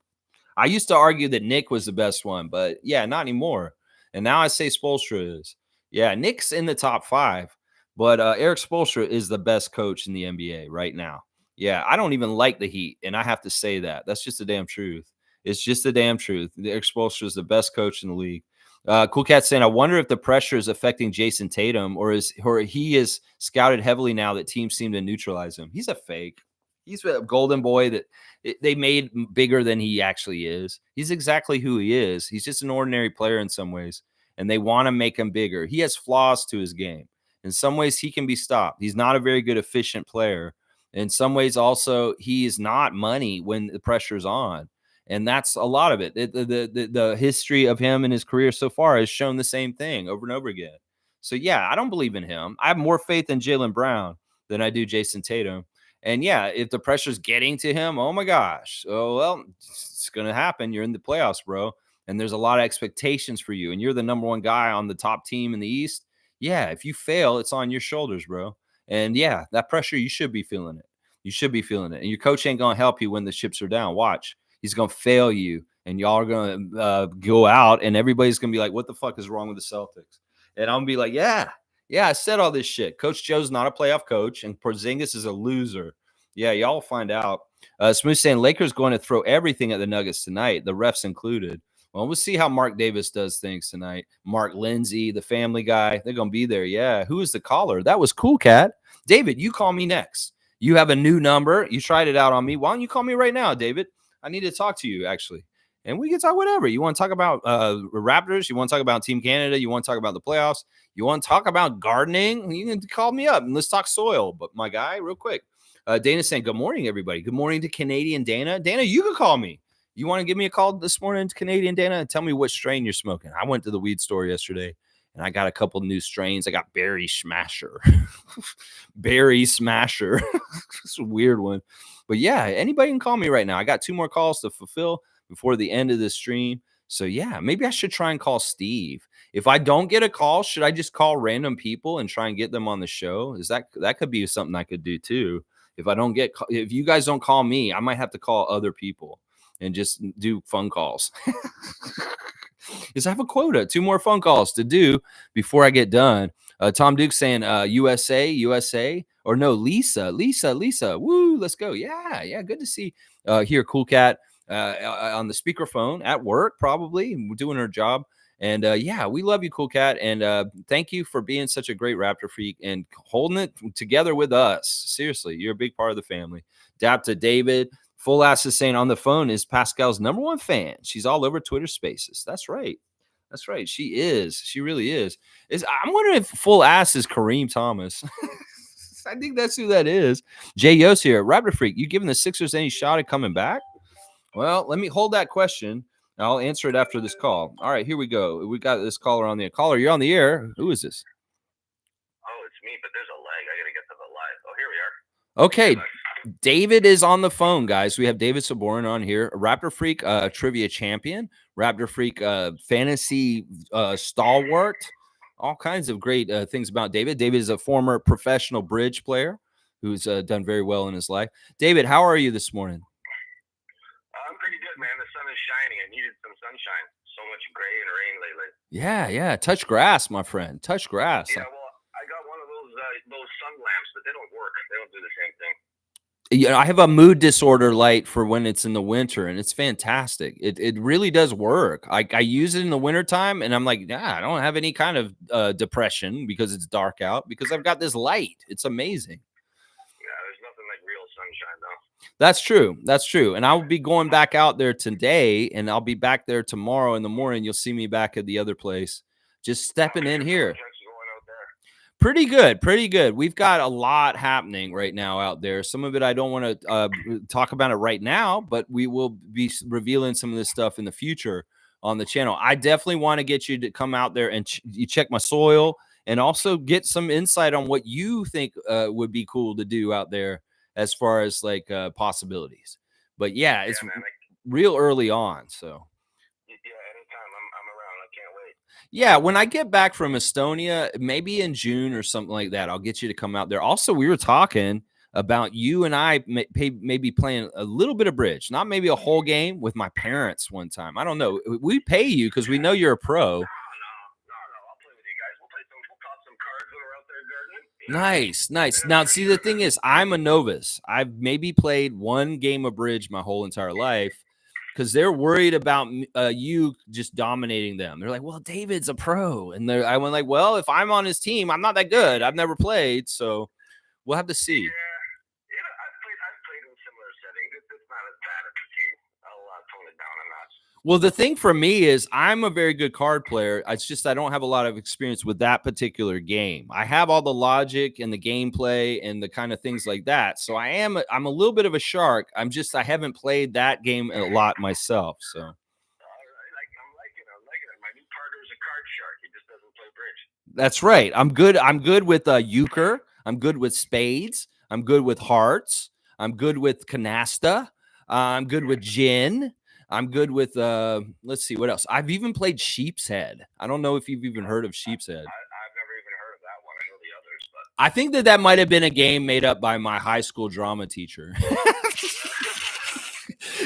I used to argue that Nick was the best one, but yeah, not anymore. And now I say Spoelstra is. Yeah, Nick's in the top 5, but Eric Spoelstra is the best coach in the NBA right now. Yeah, I don't even like the Heat, and I have to say that. That's just the damn truth. It's just the damn truth. Eric Spoelstra is the best coach in the league. Cool Cat saying, I wonder if the pressure is affecting Jason Tatum, or he is scouted heavily now that teams seem to neutralize him. He's a fake. He's a golden boy that they made bigger than he actually is. He's exactly who he is. He's just an ordinary player in some ways, and they want to make him bigger. He has flaws to his game. In some ways, he can be stopped. He's not a very good, efficient player. In some ways, also, he is not money when the pressure's on. And that's a lot of it. The history of him and his career so far has shown the same thing over and over again. So, yeah, I don't believe in him. I have more faith in Jaylen Brown than I do Jason Tatum. And, yeah, if the pressure's getting to him, oh, my gosh. Oh, well, it's going to happen. You're in the playoffs, bro. And there's a lot of expectations for you. And you're the number one guy on the top team in the East. Yeah, if you fail, it's on your shoulders, bro. And, yeah, that pressure, you should be feeling it. You should be feeling it. And your coach ain't going to help you when the chips are down. Watch. He's going to fail you, and y'all are going to go out, and everybody's going to be like, what the fuck is wrong with the Celtics? And I'm going to be like, yeah, I said all this shit. Coach Joe's not a playoff coach, and Porzingis is a loser. Yeah, y'all will find out. Smooth saying Lakers going to throw everything at the Nuggets tonight, the refs included. Well, we'll see how Mark Davis does things tonight. Mark Lindsay, the Family Guy, they're going to be there. Yeah. Who is the caller? That was Cool Cat. David, you call me next. You have a new number. You tried it out on me. Why don't you call me right now, David? I need to talk to you, actually. And we can talk whatever. You want to talk about Raptors? You want to talk about Team Canada? You want to talk about the playoffs? You want to talk about gardening? You can call me up and let's talk soil. But my guy, real quick. Dana's saying, good morning, everybody. Good morning to Canadian Dana. Dana, you can call me. You want to give me a call this morning to Canadian Dana and tell me what strain you're smoking? I went to the weed store yesterday and I got a couple new strains. I got Berry Smasher. Berry Smasher. It's a weird one. But yeah, anybody can call me right now. I got 2 more calls to fulfill before the end of the stream. So yeah, maybe I should try and call Steve. If I don't get a call, should I just call random people and try and get them on the show? Is that could be something I could do too? If you guys don't call me, I might have to call other people and just do phone calls. Because I have a quota, 2 more phone calls to do before I get done. Tom Duke saying USA, or no, Lisa. Woo, let's go. Yeah, good to see here, Cool Cat on the speakerphone at work, probably doing her job. And yeah, we love you, Cool Cat. And thank you for being such a great Raptor freak and holding it together with us. Seriously, you're a big part of the family. Dap to David. Full Ass is saying on the phone is Pascal's #1 fan. She's all over Twitter Spaces. That's right. That's right. She is. She really is. I'm wondering if Full Ass is Kareem Thomas. I think that's who that is. Jay Yost here. Raptor freak, you giving the Sixers any shot at coming back? Well, let me hold that question. I'll answer it after this call. All right, here we go. We got this caller on the air. Caller, you're on the air. Who is this? Oh, it's me, but there's a lag. I got to get to the live. Oh, here we are. Okay. David is on the phone, guys. We have David Saborin on here, Raptor Freak trivia champion, Raptor Freak fantasy stalwart, all kinds of great things about David. David is a former professional bridge player who's done very well in his life. David, how are you this morning? I'm pretty good, man. The sun is shining. I needed some sunshine. So much gray and rain lately. Yeah. Touch grass, my friend. Touch grass. Yeah, well, I got one of those sun lamps, but they don't work. They don't do the same thing. Yeah, I have a mood disorder light for when it's in the winter, and it's fantastic. It really does work. I use it in the wintertime, and I'm like, I don't have any kind of depression because it's dark out because I've got this light. It's amazing. Yeah, there's nothing like real sunshine, though. That's true. And I'll be going back out there today, and I'll be back there tomorrow in the morning. You'll see me back at the other place, just stepping in here. Pretty good. We've got a lot happening right now out there. Some of it I don't want to talk about it right now, but we will be revealing some of this stuff in the future on the channel. I definitely want to get you to come out there and you check my soil and also get some insight on what you think would be cool to do out there as far as like possibilities. But yeah, it's real early on, so. Yeah, when I get back from Estonia, maybe in June or something like that, I'll get you to come out there. Also, we were talking about you and I maybe playing a little bit of bridge, not maybe a whole game with my parents one time. I don't know. We pay you because we know you're a pro. No, I'll play with you guys. We'll toss some cards when we're out there gardening. Nice. Now, see, the thing is, I'm a novice. I've maybe played 1 game of bridge my whole entire life. Because they're worried about you just dominating them. They're like, well, David's a pro. And I went like, well, if I'm on his team, I'm not that good. I've never played. So we'll have to see. Yeah, I've played in similar settings. It's not as bad as the team. I'll tone it down a notch. Well, the thing for me is I'm a very good card player. It's just I don't have a lot of experience with that particular game. I have all the logic and the gameplay and the kind of things like that. So I'm a little bit of a shark. I haven't played that game a lot myself. So. I'm liking it. My new partner is a card shark. He just doesn't play bridge. That's right. I'm good with euchre. I'm good with spades. I'm good with hearts. I'm good with canasta. I'm good with gin. I'm good with let's see what else. I've even played Sheep's Head. I don't know if you've even heard of Sheep's Head. I've never even heard of that one. I know the others, but I think that might have been a game made up by my high school drama teacher.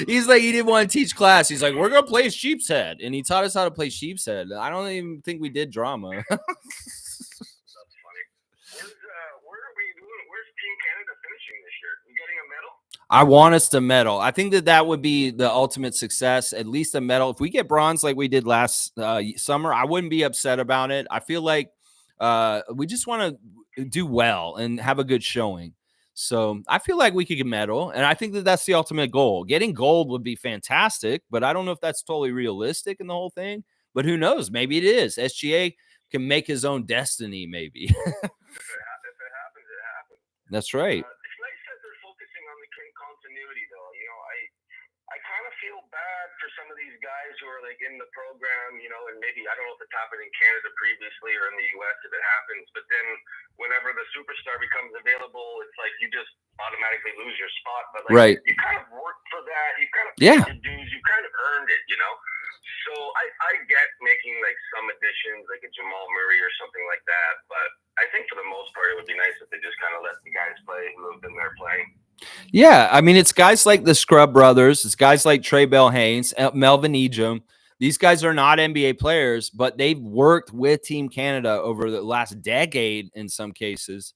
He's like, he didn't want to teach class. He's like, we're gonna play Sheep's Head, and he taught us how to play Sheep's Head. I don't even think we did drama. That's funny. Where are we doing? Where's Team Canada finishing this year? We getting a medal? I want us to medal. I think that would be the ultimate success, at least a medal. If we get bronze like we did last summer, I wouldn't be upset about it. I feel like we just want to do well and have a good showing. So I feel like we could get medal, and I think that that's the ultimate goal. Getting gold would be fantastic, but I don't know if that's totally realistic in the whole thing. But who knows? Maybe it is. SGA can make his own destiny, maybe. If it happens, it happens. That's right. It's nice that they're focusing on the continuity, though. I kind of feel bad for some of these guys who are like in the program, and maybe I don't know if it's happened in Canada previously or in the U.S. if it happens, but then whenever the superstar becomes available, it's like you just automatically lose your spot. But like, Right. you kind of worked for that, you kind of Yeah. paid your dues, you kind of earned it, So I get making like some additions, like a Jamal Murray or something like that, but I think for the most part it would be nice if they just kind of let the guys play who have been there playing. Yeah, I mean, it's guys like the Scrub Brothers. It's guys like Trey Bell Haynes, Melvin Ejim. These guys are not NBA players, but they've worked with Team Canada over the last decade in some cases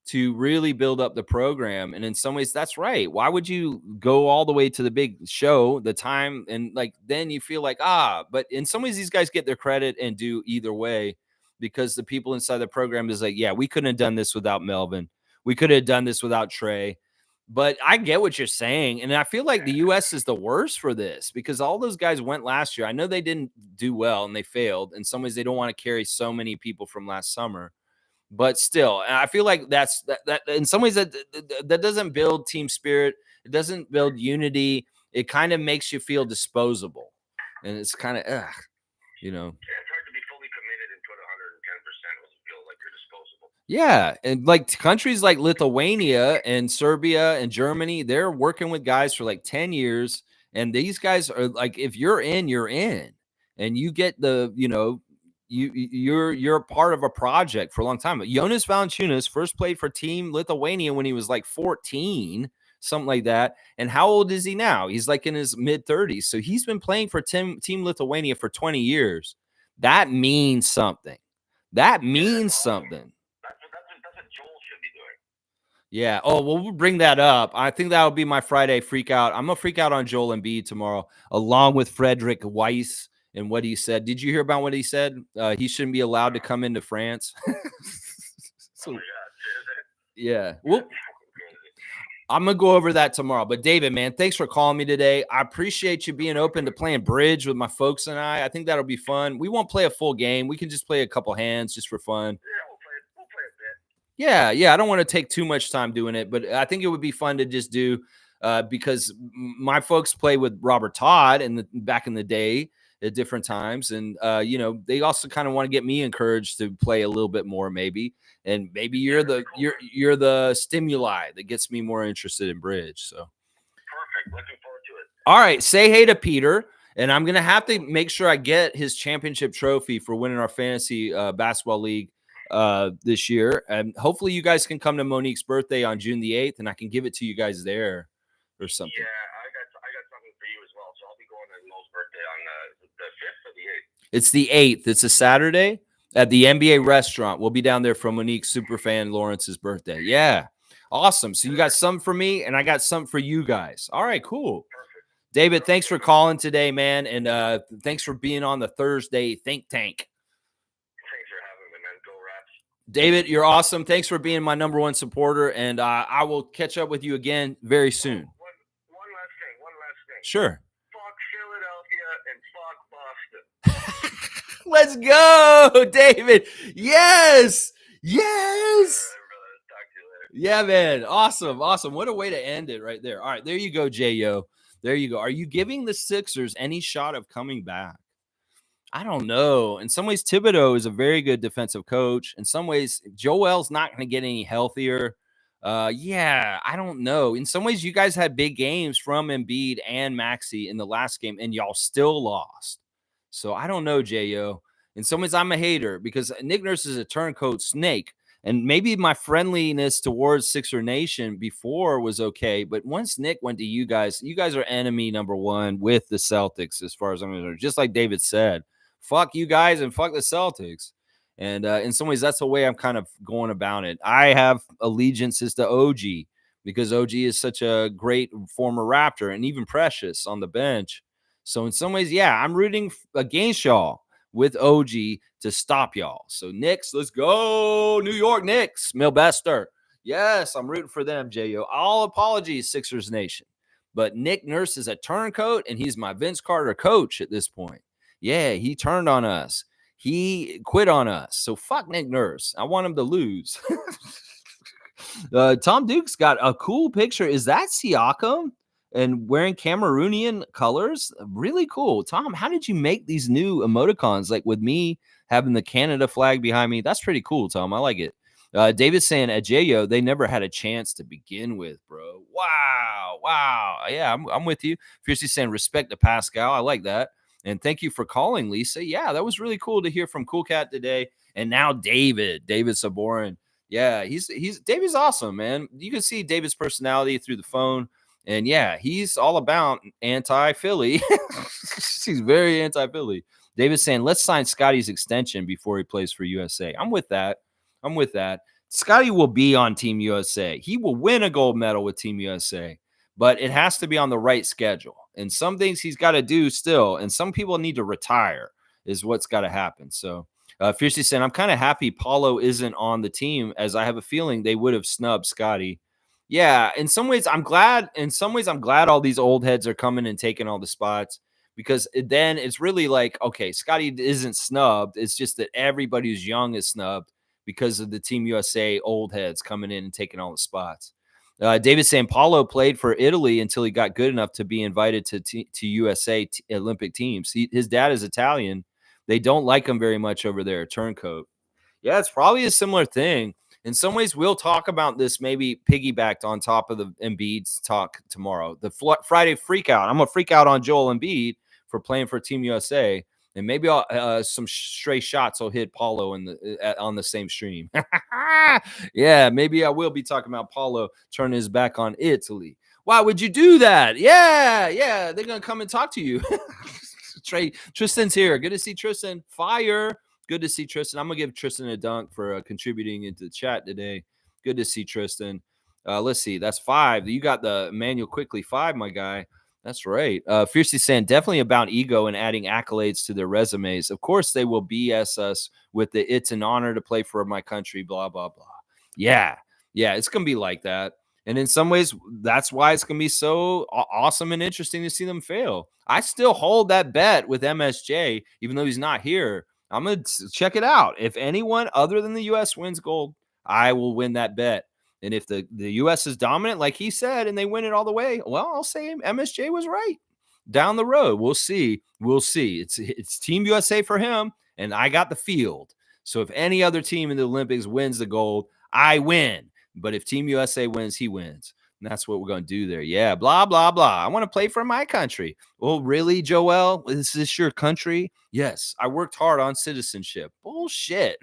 to really build up the program. And in some ways, that's right. Why would you go all the way to the big show, the time, and like then you feel like, but in some ways, these guys get their credit and do either way because the people inside the program is like, yeah, we couldn't have done this without Melvin. We could have done this without Trey. But I get what you're saying. And I feel like the U.S. is the worst for this because all those guys went last year. I know they didn't do well and they failed. In some ways, they don't want to carry so many people from last summer. But still, I feel like that in some ways that doesn't build team spirit. It doesn't build unity. It kind of makes you feel disposable. And it's kind of, Yeah, it's hard to be fully committed and put 110% when you feel like you're disposable. Yeah, and like countries like Lithuania and Serbia and Germany, they're working with guys for like 10 years. And these guys are like, if you're in, you're in. And you get you're a part of a project for a long time. Jonas Valanciunas first played for Team Lithuania when he was like 14, something like that. And how old is he now? He's like in his mid 30s. So he's been playing for Team Lithuania for 20 years. That means something. That means something. That's what Joel should be doing. Yeah. Oh, well, we'll bring that up. I think that will be my Friday freak out. I'm going to freak out on Joel Embiid tomorrow, along with Frederick Weiss and what he said. Did you hear about what he said? He shouldn't be allowed to come into France. Oh my God. Yeah. Well, I'm going to go over that tomorrow. But David, man, thanks for calling me today. I appreciate you being open to playing bridge with my folks and I. I think that'll be fun. We won't play a full game. We can just play a couple hands just for fun. Yeah, we'll play a bit. Yeah. I don't want to take too much time doing it, but I think it would be fun to just do because my folks play with Robert Todd back in the day at different times. And, they also kind of want to get me encouraged to play a little bit more maybe. And maybe you're the stimuli that gets me more interested in bridge. So Perfect. Looking forward to it. All right. Say hey to Peter. And I'm going to have to make sure I get his championship trophy for winning our fantasy basketball league this year. And hopefully you guys can come to Monique's birthday on June the 8th and I can give it to you guys there or something. Yeah, I got something for you as well. So I'll be going to Mo's birthday on the 5th or the 8th. It's the 8th. It's a Saturday at the NBA restaurant. We'll be down there for Monique's superfan Lawrence's birthday. Yeah. Awesome. So you got some for me and I got some for you guys. All right, cool. Perfect. David, thanks for calling today, man. And thanks for being on the Thursday Think Tank. Thanks for having me, man. Go Raps. David, you're awesome. Thanks for being my number one supporter. And I will catch up with you again very soon. One last thing. Sure. Fuck Philadelphia and fuck Boston. Let's go, David. Yes. Talk to you later. Yeah, man. Awesome. What a way to end it right there. All right, there you go, J.O. There you go. Are you giving the Sixers any shot of coming back? I don't know. In some ways, Thibodeau is a very good defensive coach. In some ways, Joel's not going to get any healthier. I don't know. In some ways, you guys had big games from Embiid and Maxey in the last game, and y'all still lost. So I don't know, J.O. In some ways, I'm a hater because Nick Nurse is a turncoat snake. And maybe my friendliness towards Sixer Nation before was okay. But once Nick went to you guys are enemy number one with the Celtics as far as I'm concerned. Just like David said, fuck you guys and fuck the Celtics. And in some ways, that's the way I'm kind of going about it. I have allegiances to OG. because OG is such a great former Raptor and even Precious on the bench. So in some ways, yeah, I'm rooting against y'all with OG to stop y'all. So Knicks, let's go. New York Knicks, Milbester. Yes, I'm rooting for them, J.O. All apologies, Sixers Nation. But Nick Nurse is a turncoat, and he's my Vince Carter coach at this point. Yeah, he turned on us. He quit on us. So fuck Nick Nurse. I want him to lose. Tom Duke's got a cool picture. Is that Siakam? And wearing Cameroonian colors? Really cool. Tom, how did you make these new emoticons? Like with me having the Canada flag behind me. That's pretty cool, Tom. I like it. David's saying at Jayo, they never had a chance to begin with, bro. Wow. Wow. Yeah, I'm with you. Fiercely saying respect to Pascal. I like that. And thank you for calling, Lisa. Yeah, that was really cool to hear from Cool Cat today. And now David Saborin. Yeah, he's David's awesome, man. You can see David's personality through the phone. And yeah, he's all about anti-Philly. He's very anti-Philly. David's saying, let's sign Scotty's extension before he plays for USA. I'm with that. Scotty will be on Team USA. He will win a gold medal with Team USA, but it has to be on the right schedule. And some things he's got to do still, and some people need to retire is what's got to happen. So Fiercely saying, I'm kind of happy Paulo isn't on the team, as I have a feeling they would have snubbed Scotty. Yeah, in some ways, I'm glad. In some ways, I'm glad all these old heads are coming and taking all the spots, because then it's really like, okay, Scotty isn't snubbed. It's just that everybody who's young is snubbed because of the Team USA old heads coming in and taking all the spots. David saying Paulo played for Italy until he got good enough to be invited to USA Olympic teams. His dad is Italian. They don't like him very much over there, turncoat. Yeah, it's probably a similar thing. In some ways, we'll talk about this maybe piggybacked on top of the Embiid's talk tomorrow. The Friday freak out. I'm going to freak out on Joel Embiid for playing for Team USA. And maybe some stray shots will hit Paulo on the same stream. Yeah, maybe I will be talking about Paulo turning his back on Italy. Why would you do that? Yeah, they're going to come and talk to you. Tristan's here. Good to see Tristan. Fire. Good to see Tristan. I'm going to give Tristan a dunk for contributing into the chat today. Good to see Tristan. Let's see. That's 5. You got the Emmanuel Quickly 5, my guy. That's right. Fiercely saying definitely about ego and adding accolades to their resumes. Of course, they will BS us with the it's an honor to play for my country, blah, blah, blah. Yeah, it's going to be like that. And in some ways, that's why it's going to be so awesome and interesting to see them fail. I still hold that bet with MSJ, even though he's not here. I'm going to check it out. If anyone other than the U.S. wins gold, I will win that bet. And if the U.S. is dominant, like he said, and they win it all the way, well, I'll say MSJ was right. Down the road, we'll see. It's Team USA for him, and I got the field. So if any other team in the Olympics wins the gold, I win. But if Team USA wins, he wins. And that's what we're going to do there. Yeah, blah, blah, blah. I want to play for my country. Well, really, Joel? Is this your country? Yes, I worked hard on citizenship. Bullshit.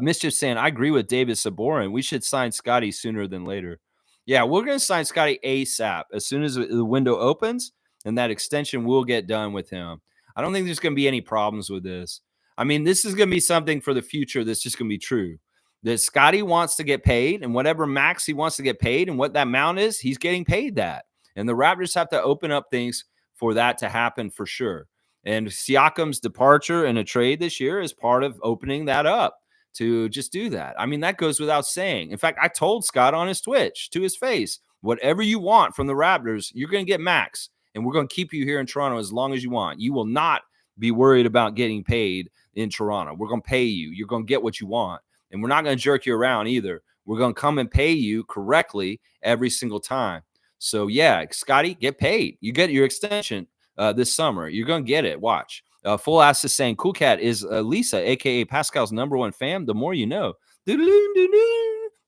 Mischief saying, I agree with David Saborin. We should sign Scotty sooner than later. Yeah, we're going to sign Scotty ASAP as soon as the window opens, and that extension will get done with him. I don't think there's going to be any problems with this. I mean, this is going to be something for the future that's just going to be true. That Scotty wants to get paid, and whatever max he wants to get paid and what that amount is, he's getting paid that. And the Raptors have to open up things for that to happen for sure. And Siakam's departure in a trade this year is part of opening that up to just do that. I mean, that goes without saying. In fact, I told Scott on his Twitch to his face, whatever you want from the Raptors, you're going to get max, and we're going to keep you here in Toronto as long as you want. You will not be worried about getting paid in Toronto. We're going to pay you. You're going to get what you want, and we're not going to jerk you around either. We're going to come and pay you correctly every single time. So, yeah, Scotty, get paid. You get your extension this summer. You're going to get it. Watch. Full Ass is saying, Cool Cat is Lisa, a.k.a. Pascal's #1 fan. The more you know. The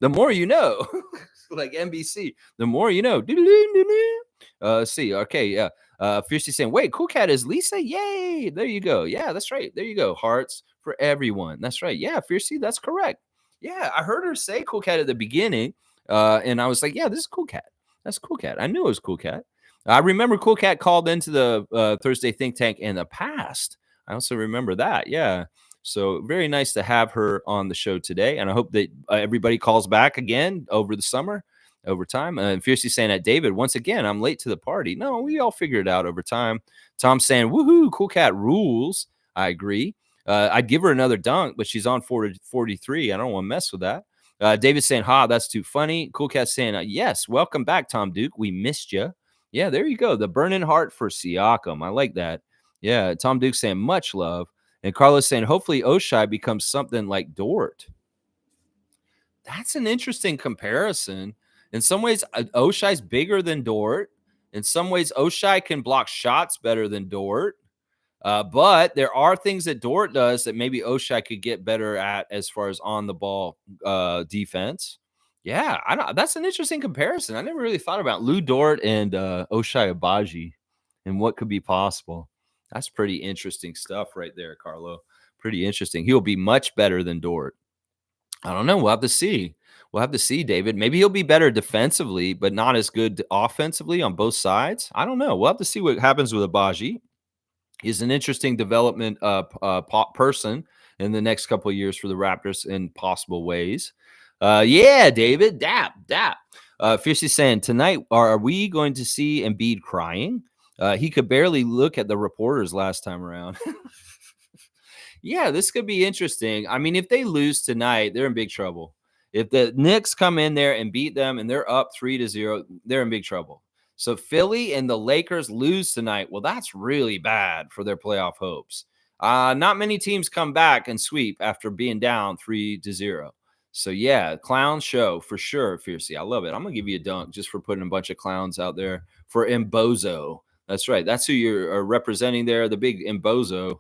more you know. Like NBC. The more you know. Let's see. Okay, yeah. Fiercely saying, wait, Cool Cat is Lisa? Yay. There you go. Yeah, that's right. There you go. Hearts for everyone. That's right. Yeah, Fiercely, that's correct. Yeah, I heard her say Cool Cat at the beginning, and I was like, yeah, this is Cool Cat. That's Cool Cat. I knew it was Cool Cat. I remember Cool Cat called into the Thursday Think Tank in the past. I also remember that. Yeah. So very nice to have her on the show today. And I hope that everybody calls back again over the summer, over time. And Fiercely saying that, David, once again, I'm late to the party. No, we all figure it out over time. Tom saying, woohoo, Cool Cat rules. I agree. I'd give her another dunk, but she's on 43. I don't want to mess with that. David saying, that's too funny. Cool Cat saying, yes, welcome back, Tom Duke. We missed you. Yeah, there you go. The burning heart for Siakam. I like that. Yeah, Tom Duke saying, much love. And Carlos saying, hopefully Oshai becomes something like Dort. That's an interesting comparison. In some ways, Oshai's bigger than Dort. In some ways, Oshai can block shots better than Dort. But there are things that Dort does that maybe Oshai could get better at as far as on the ball defense. Yeah, I don't. That's an interesting comparison. I never really thought about Lou Dort and Oshai Abaji and what could be possible. That's pretty interesting stuff right there, Carlo. Pretty interesting. He'll be much better than Dort. I don't know. We'll have to see. We'll have to see, David. Maybe he'll be better defensively, but not as good offensively on both sides. I don't know. We'll have to see what happens with Abaji. He's an interesting development person in the next couple of years for the Raptors in possible ways. Yeah, David, dap. Fiercely saying, tonight, are we going to see Embiid crying? He could barely look at the reporters last time around. Yeah, this could be interesting. I mean, if they lose tonight, they're in big trouble. If the Knicks come in there and beat them and they're up 3-0, they're in big trouble. So Philly and the Lakers lose tonight. Well, that's really bad for their playoff hopes. Not many teams come back and sweep after being down 3-0. So yeah, clown show for sure, Fiercey. I love it. I'm gonna give you a dunk just for putting a bunch of clowns out there for Mbozo. That's right. That's who you're representing there, the big Mbozo.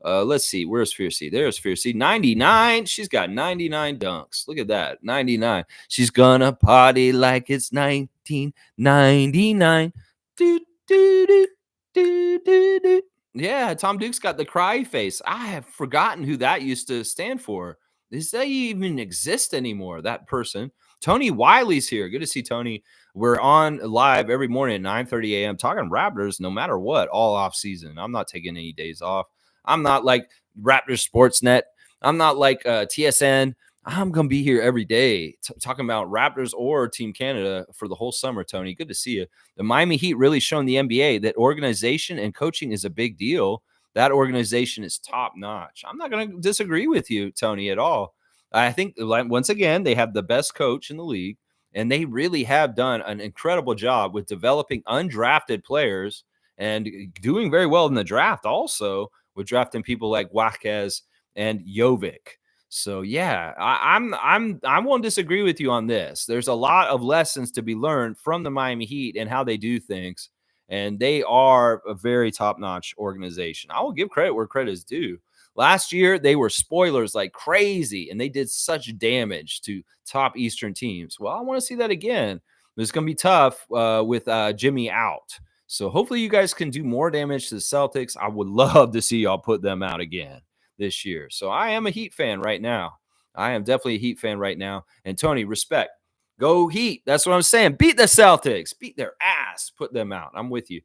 Let's see. Where's Fiercey? There's Fiercey. 99. She's got 99 dunks. Look at that. 99. She's gonna party like it's 1999. Do, do, do, do, do, do. Yeah, Tom Duke's got the cry face. I have forgotten who that used to stand for. Does that even exist anymore? That person. Tony Wiley's here. Good to see Tony. We're on live every morning at 9:30 a.m. talking Raptors no matter what, all off season. I'm not taking any days off. I'm not like Raptors Sportsnet. I'm not like TSN. I'm going to be here every day talking about Raptors or Team Canada for the whole summer, Tony. Good to see you. The Miami Heat really showing the NBA that organization and coaching is a big deal. That organization is top notch. I'm not going to disagree with you, Tony, at all. I think, once again, they have the best coach in the league, and they really have done an incredible job with developing undrafted players and doing very well in the draft also, with drafting people like Waquez and Jovic. So yeah, I won't disagree with you on this. There's a lot of lessons to be learned from the Miami Heat and how they do things, and they are a very top-notch organization. I will give credit where credit is due. Last year, they were spoilers like crazy, and they did such damage to top Eastern teams. Well, I want to see that again. It's going to be tough with Jimmy out. So hopefully you guys can do more damage to the Celtics. I would love to see y'all put them out again this year. So I am a Heat fan right now. I am definitely a Heat fan right now. And Tony, respect. Go Heat. That's what I'm saying. Beat the Celtics. Beat their ass. Put them out. I'm with you.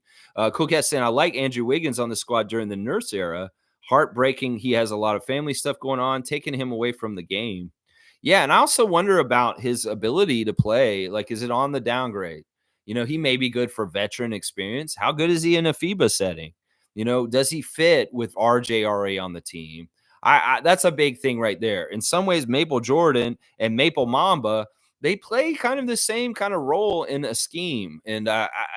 Cool Cat saying, I like Andrew Wiggins on the squad during the Nurse era. Heartbreaking. He has a lot of family stuff going on, taking him away from the game. Yeah, and I also wonder about his ability to play. Like, is it on the downgrade? You know, he may be good for veteran experience. How good is he in a FIBA setting? You know, does he fit with RJRA on the team? That's a big thing right there. In some ways, Maple Jordan and Maple Mamba, they play kind of the same kind of role in a scheme. And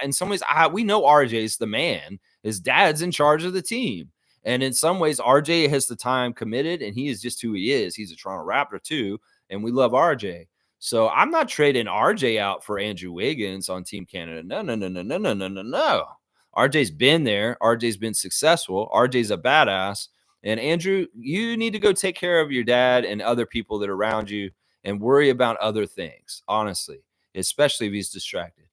in some ways, we know RJ's the man. His dad's in charge of the team. And in some ways, RJ has the time committed, and he is just who he is. He's a Toronto Raptor too, and we love RJ. So I'm not trading RJ out for Andrew Wiggins on Team Canada. No. RJ's been there. RJ's been successful. RJ's a badass. And Andrew, you need to go take care of your dad and other people that are around you and worry about other things, honestly, especially if he's distracted.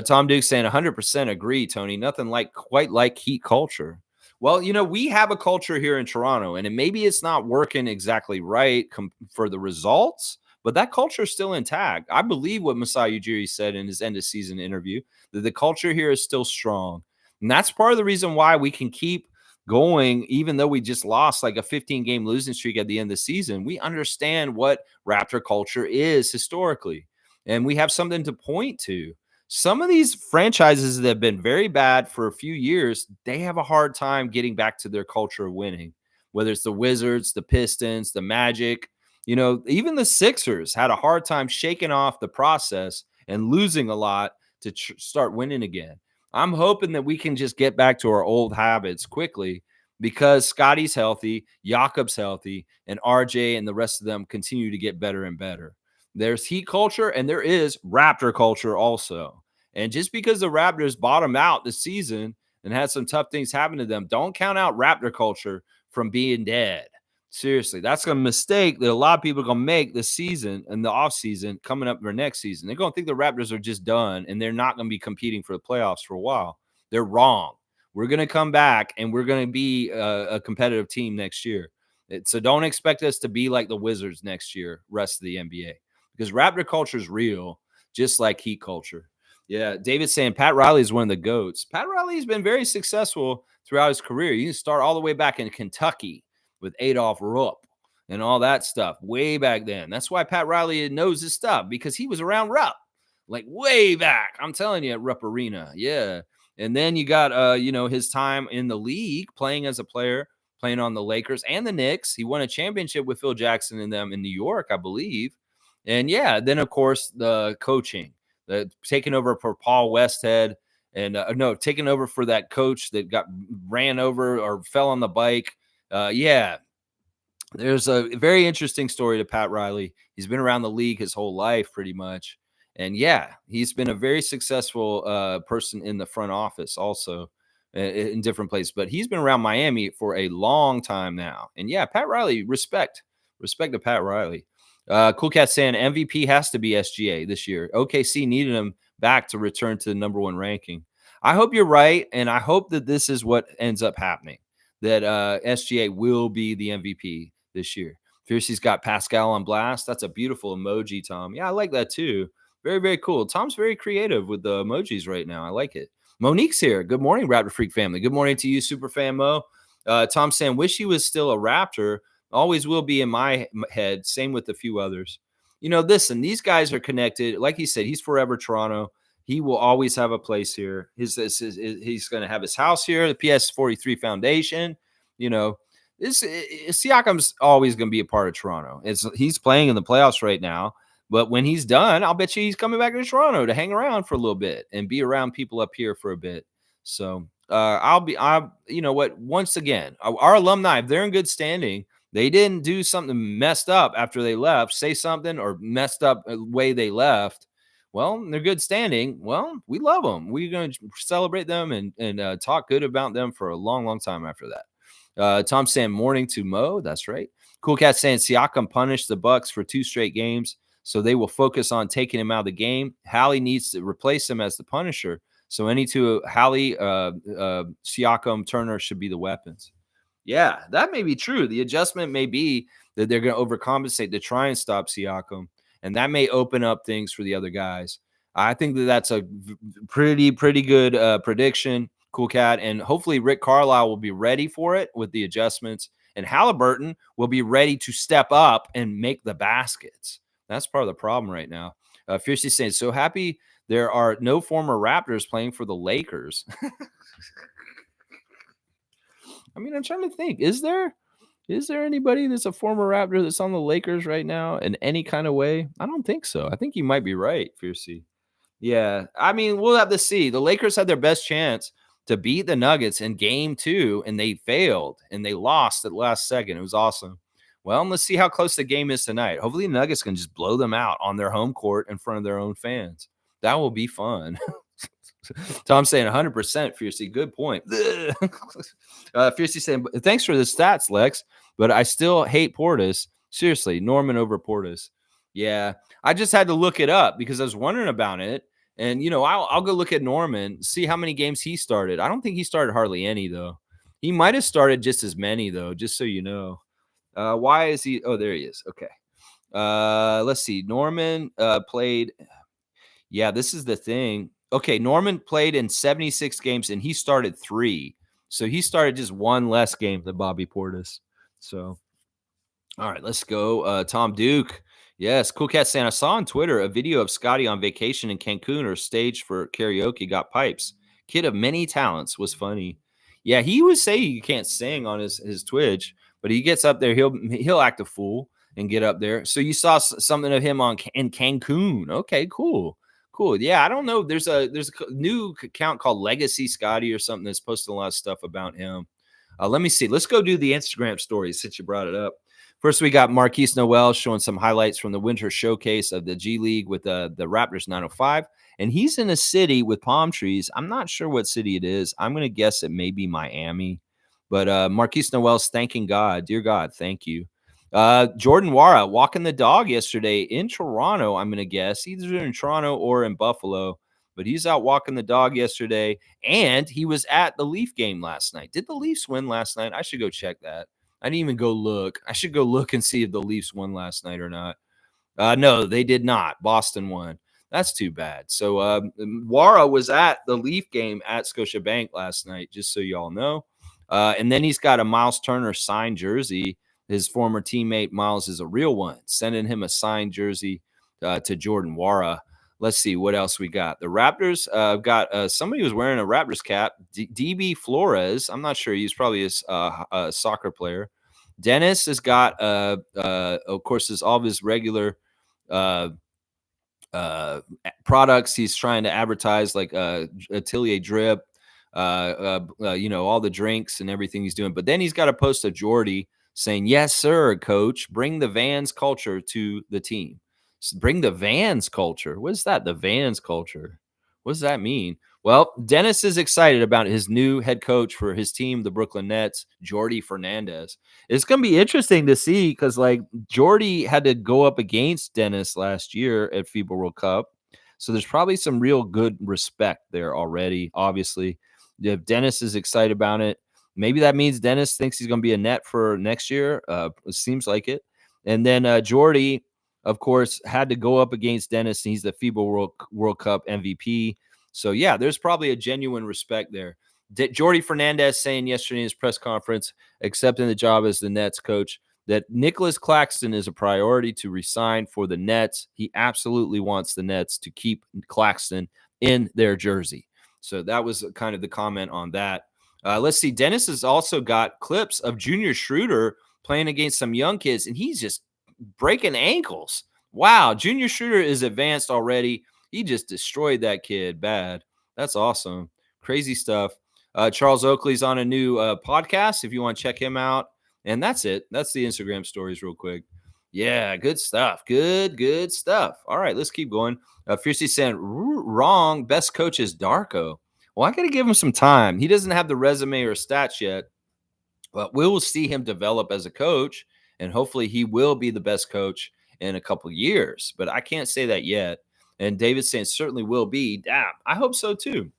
Tom Duke saying 100% agree, Tony. Nothing quite like Heat culture. Well, you know, we have a culture here in Toronto, and maybe it's not working exactly right for the results, but that culture is still intact. I believe what Masai Ujiri said in his end of season interview, that the culture here is still strong. And that's part of the reason why we can keep going, even though we just lost like a 15-game losing streak at the end of the season. We understand what Raptor culture is historically, and we have something to point to. Some of these franchises that have been very bad for a few years, they have a hard time getting back to their culture of winning, whether it's the Wizards, the Pistons, the Magic. Even the Sixers had a hard time shaking off the process and losing a lot to start winning again. I'm hoping that we can just get back to our old habits quickly because Scotty's healthy, Jakob's healthy, and RJ and the rest of them continue to get better and better. There's Heat culture and there is Raptor culture also. And just because the Raptors bottomed out this season and had some tough things happen to them, don't count out Raptor culture from being dead. Seriously, that's a mistake that a lot of people are going to make this season and the offseason coming up for next season. They're going to think the Raptors are just done and they're not going to be competing for the playoffs for a while. They're wrong. We're going to come back and we're going to be a competitive team next year. So don't expect us to be like the Wizards next year, rest of the NBA, because Raptor culture is real, just like Heat culture. Yeah, David's saying Pat Riley is one of the GOATs. Pat Riley's been very successful throughout his career. You can start all the way back in Kentucky with Adolph Rupp and all that stuff way back then. That's why Pat Riley knows his stuff, because he was around Rupp like way back. I'm telling you, at Rupp Arena. Yeah. And then you got, his time in the league playing as a player, playing on the Lakers and the Knicks. He won a championship with Phil Jackson and them in New York, I believe. And yeah, then of course the coaching, taking over for Paul Westhead, and taking over for that coach that got ran over or fell on the bike. Yeah, there's a very interesting story to Pat Riley. He's been around the league his whole life pretty much. And yeah, he's been a very successful person in the front office also in different places. But he's been around Miami for a long time now. And yeah, Pat Riley, respect to Pat Riley. Cool Cat saying MVP has to be SGA this year. OKC needed him back to return to the number one ranking. I hope you're right. And I hope that this is what ends up happening, that SGA will be the MVP this year. Fiercey's got Pascal on blast. That's a beautiful emoji, Tom. Yeah, I like that too. Very, very cool. Tom's very creative with the emojis right now. I like it. Monique's here. Good morning, Raptor Freak family. Good morning to you, Superfan Mo. Tom saying, wish he was still a Raptor. Always will be in my head. Same with a few others. Listen, these guys are connected. Like he said, he's forever Toronto. He will always have a place here. He's going to have his house here, the PS43 Foundation. Siakam's always going to be a part of Toronto. He's playing in the playoffs right now, but when he's done, I'll bet you he's coming back to Toronto to hang around for a little bit and be around people up here for a bit. So once again, our alumni, if they're in good standing, they didn't do something messed up after they left, say something or messed up the way they left. Well, they're good standing. Well, we love them. We're going to celebrate them and talk good about them for a long, long time after that. Tom saying morning to Mo. That's right. Cool Cat saying Siakam punished the Bucks for 2 straight games, so they will focus on taking him out of the game. Hallie needs to replace him as the Punisher. So any two Hallie, Siakam, Turner should be the weapons. Yeah, that may be true. The adjustment may be that they're going to overcompensate to try and stop Siakam, and that may open up things for the other guys. I think that's a pretty good prediction, Cool Cat, and hopefully Rick Carlisle will be ready for it with the adjustments, and Halliburton will be ready to step up and make the baskets. That's part of the problem right now. Fiercely saying, so happy there are no former Raptors playing for the Lakers. I mean, I'm trying to think. Is there anybody that's a former Raptor that's on the Lakers right now in any kind of way? I don't think so. I think you might be right, Fiercey. Yeah. I mean, we'll have to see. The Lakers had their best chance to beat the Nuggets in game 2, and they failed, and they lost at the last second. It was awesome. Well, let's see how close the game is tonight. Hopefully the Nuggets can just blow them out on their home court in front of their own fans. That will be fun. Tom's saying 100%, Fiercey. Good point. Fiercey saying, thanks for the stats, Lex, but I still hate Portis. Seriously, Norman over Portis. Yeah, I just had to look it up because I was wondering about it. And, I'll go look at Norman, see how many games he started. I don't think he started hardly any, though. He might have started just as many, though, just so you know. Why is he? Oh, there he is. Okay. Let's see. Norman played. Yeah, this is the thing. Okay, Norman played in 76 games, and he started 3. So he started just one less game than Bobby Portis. So, all right, let's go. Tom Duke. Yes, Cool Cat saying, I saw on Twitter a video of Scotty on vacation in Cancun or stage for karaoke, got pipes. Kid of many talents, was funny. Yeah, he would say you can't sing on his Twitch, but he gets up there, he'll act a fool and get up there. So you saw something of him in Cancun. Okay, cool. Cool. Yeah, I don't know. There's a new account called Legacy Scotty or something that's posting a lot of stuff about him. Let me see. Let's go do the Instagram stories since you brought it up. First, we got Marquise Noel showing some highlights from the winter showcase of the G League with the Raptors 905. And he's in a city with palm trees. I'm not sure what city it is. I'm going to guess it may be Miami. But Marquise Noel's thanking God. Dear God, thank you. Jordan Wara walking the dog yesterday in Toronto, I'm going to guess. Either in Toronto or in Buffalo. But he's out walking the dog yesterday. And he was at the Leaf game last night. Did the Leafs win last night? I should go check that. I didn't even go look. I should go look and see if the Leafs won last night or not. No, they did not. Boston won. That's too bad. So Wara was at the Leaf game at Scotiabank last night, just so y'all know. And then he's got a Miles Turner signed jersey. His former teammate Miles is a real one, sending him a signed jersey to Jordan Wara. Let's see what else we got. The Raptors got somebody who's wearing a Raptors cap, DB Flores. I'm not sure. He's probably a soccer player. Dennis has got, of course, all of his regular products. He's trying to advertise like Atelier Drip, all the drinks and everything he's doing. But then he's got a post of Jordy saying, "Yes, sir, coach. Bring the Vans culture to the team." Bring the Vans culture. What is that? The Vans culture. What does that mean? Well, Dennis is excited about his new head coach for his team, the Brooklyn Nets, Jordy Fernandez. It's going to be interesting to see because, like, Jordy had to go up against Dennis last year at FIBA World Cup. So there's probably some real good respect there already, obviously. If Dennis is excited about it, maybe that means Dennis thinks he's going to be a net for next year. It seems like it. And then Jordy, of course, had to go up against Dennis. He's the FIBA World Cup MVP. So, yeah, there's probably a genuine respect there. Jordy Fernandez saying yesterday in his press conference, accepting the job as the Nets coach, that Nicholas Claxton is a priority to resign for the Nets. He absolutely wants the Nets to keep Claxton in their jersey. So that was kind of the comment on that. Let's see. Dennis has also got clips of Junior Schroeder playing against some young kids, and he's just breaking ankles. Wow, Junior Schroeder is advanced already. He just destroyed that kid bad. That's awesome. Crazy stuff. Charles Oakley's on a new podcast if you want to check him out. And that's it. That's the Instagram stories real quick. Yeah, good stuff. Good stuff. All right, let's keep going. Fiercey saying, wrong. Best coach is Darko. Well, I got to give him some time. He doesn't have the resume or stats yet, but we'll see him develop as a coach, and hopefully he will be the best coach in a couple years. But I can't say that yet. And David's saying certainly will be. Damn, I hope so too.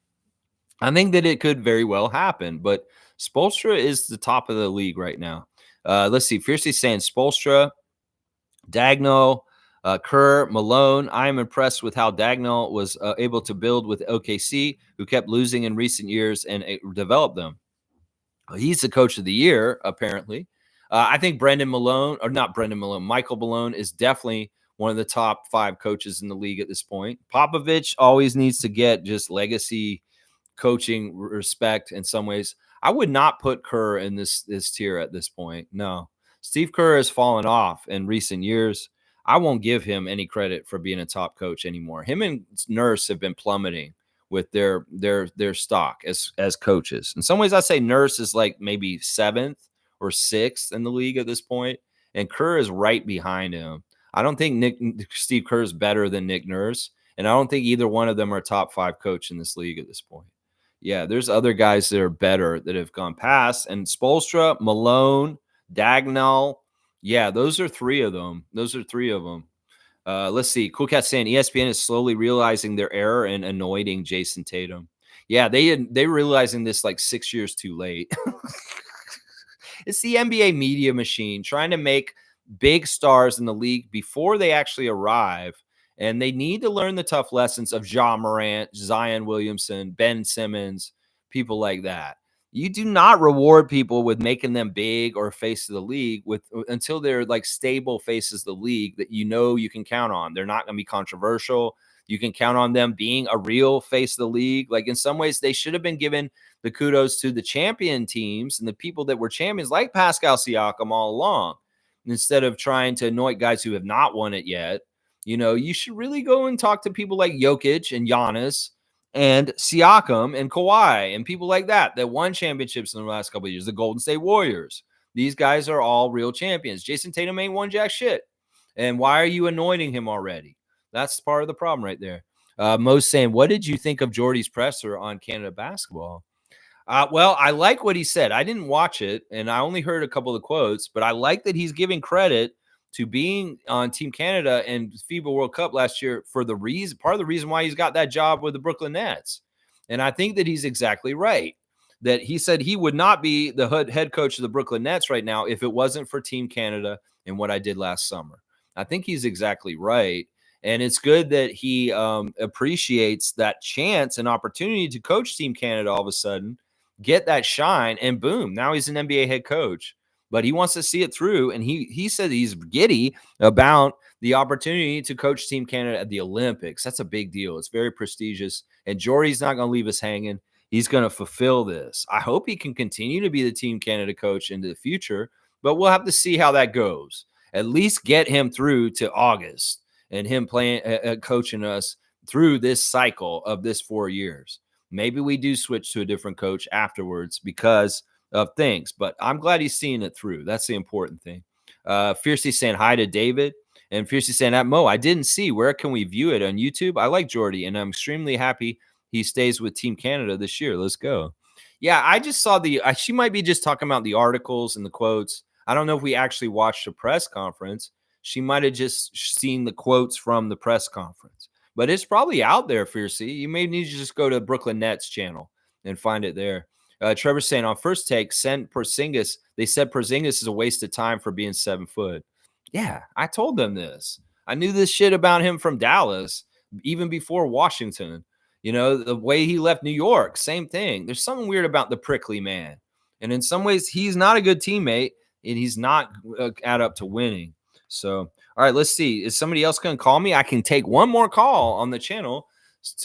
I think that it could very well happen, but Spoelstra is the top of the league right now. Let's see. Fiercely saying Spoelstra, Dagnall, Kerr, Malone. I am impressed with how Dagnall was able to build with OKC, who kept losing in recent years, and develop them. He's the coach of the year, apparently. I think Michael Malone is definitely one of the top 5 coaches in the league at this point. Popovich always needs to get just legacy coaching respect in some ways. I would not put Kerr in this tier at this point. No. Steve Kerr has fallen off in recent years. I won't give him any credit for being a top coach anymore. Him and Nurse have been plummeting with their stock as coaches. In some ways, I say Nurse is like maybe 7th or 6th in the league at this point, and Kerr is right behind him. I don't think Steve Kerr is better than Nick Nurse, and I don't think either one of them are top 5 coach in this league at this point. Yeah, there's other guys that are better that have gone past, and Spoelstra, Malone, Dagnall. Yeah, those are 3 of them. Let's see. Cool Cat saying ESPN is slowly realizing their error and anointing Jason Tatum. Yeah, they realizing this like 6 years too late. It's the NBA media machine trying to make big stars in the league before they actually arrive. And they need to learn the tough lessons of Ja Morant, Zion Williamson, Ben Simmons, people like that. You do not reward people with making them big or face of the league until they're like stable faces of the league that you can count on. They're not going to be controversial. You can count on them being a real face of the league. Like in some ways, they should have been given the kudos to the champion teams and the people that were champions, like Pascal Siakam all along, instead of trying to anoint guys who have not won it yet. You should really go and talk to people like Jokic and Giannis and Siakam and Kawhi and people like that won championships in the last couple of years, the Golden State Warriors. These guys are all real champions. Jason Tatum ain't won jack shit. And why are you anointing him already? That's part of the problem right there. Mo's saying, what did you think of Jordy's presser on Canada basketball? Well, I like what he said. I didn't watch it, and I only heard a couple of quotes, but I like that he's giving credit to being on Team Canada and FIBA World Cup last year for part of the reason why he's got that job with the Brooklyn Nets. And I think that he's exactly right. That he said he would not be the head coach of the Brooklyn Nets right now if it wasn't for Team Canada and what I did last summer. I think he's exactly right. And it's good that he appreciates that chance and opportunity to coach Team Canada all of a sudden, get that shine, and boom, now he's an NBA head coach. But he wants to see it through, and he said he's giddy about the opportunity to coach Team Canada at the Olympics. That's a big deal. It's very prestigious, and Jordy's not going to leave us hanging. He's going to fulfill this. I hope he can continue to be the Team Canada coach into the future, but we'll have to see how that goes. At least get him through to August and him playing, coaching us through this cycle of this 4 years. Maybe we do switch to a different coach afterwards because of things, but I'm glad he's seeing it through. That's the important thing. Fiercely saying hi to David, and Fiercely saying at Mo, I didn't see, where can we view it on YouTube? I like Jordy, and I'm extremely happy he stays with Team Canada this year. Let's go. Yeah, I just saw she might be just talking about the articles and the quotes. I don't know if we actually watched a press conference. She might have just seen the quotes from the press conference, but it's probably out there, Fiercely. You may need to just go to Brooklyn Nets channel and find it there. Trevor's saying on First Take, send Porzingis. They said Porzingis is a waste of time for being 7 foot. Yeah, I told them this. I knew this shit about him from Dallas, even before Washington. The way he left New York, same thing. There's something weird about the prickly man. And in some ways, he's not a good teammate, and he's not add up to winning. So, all right, let's see. Is somebody else going to call me? I can take one more call on the channel.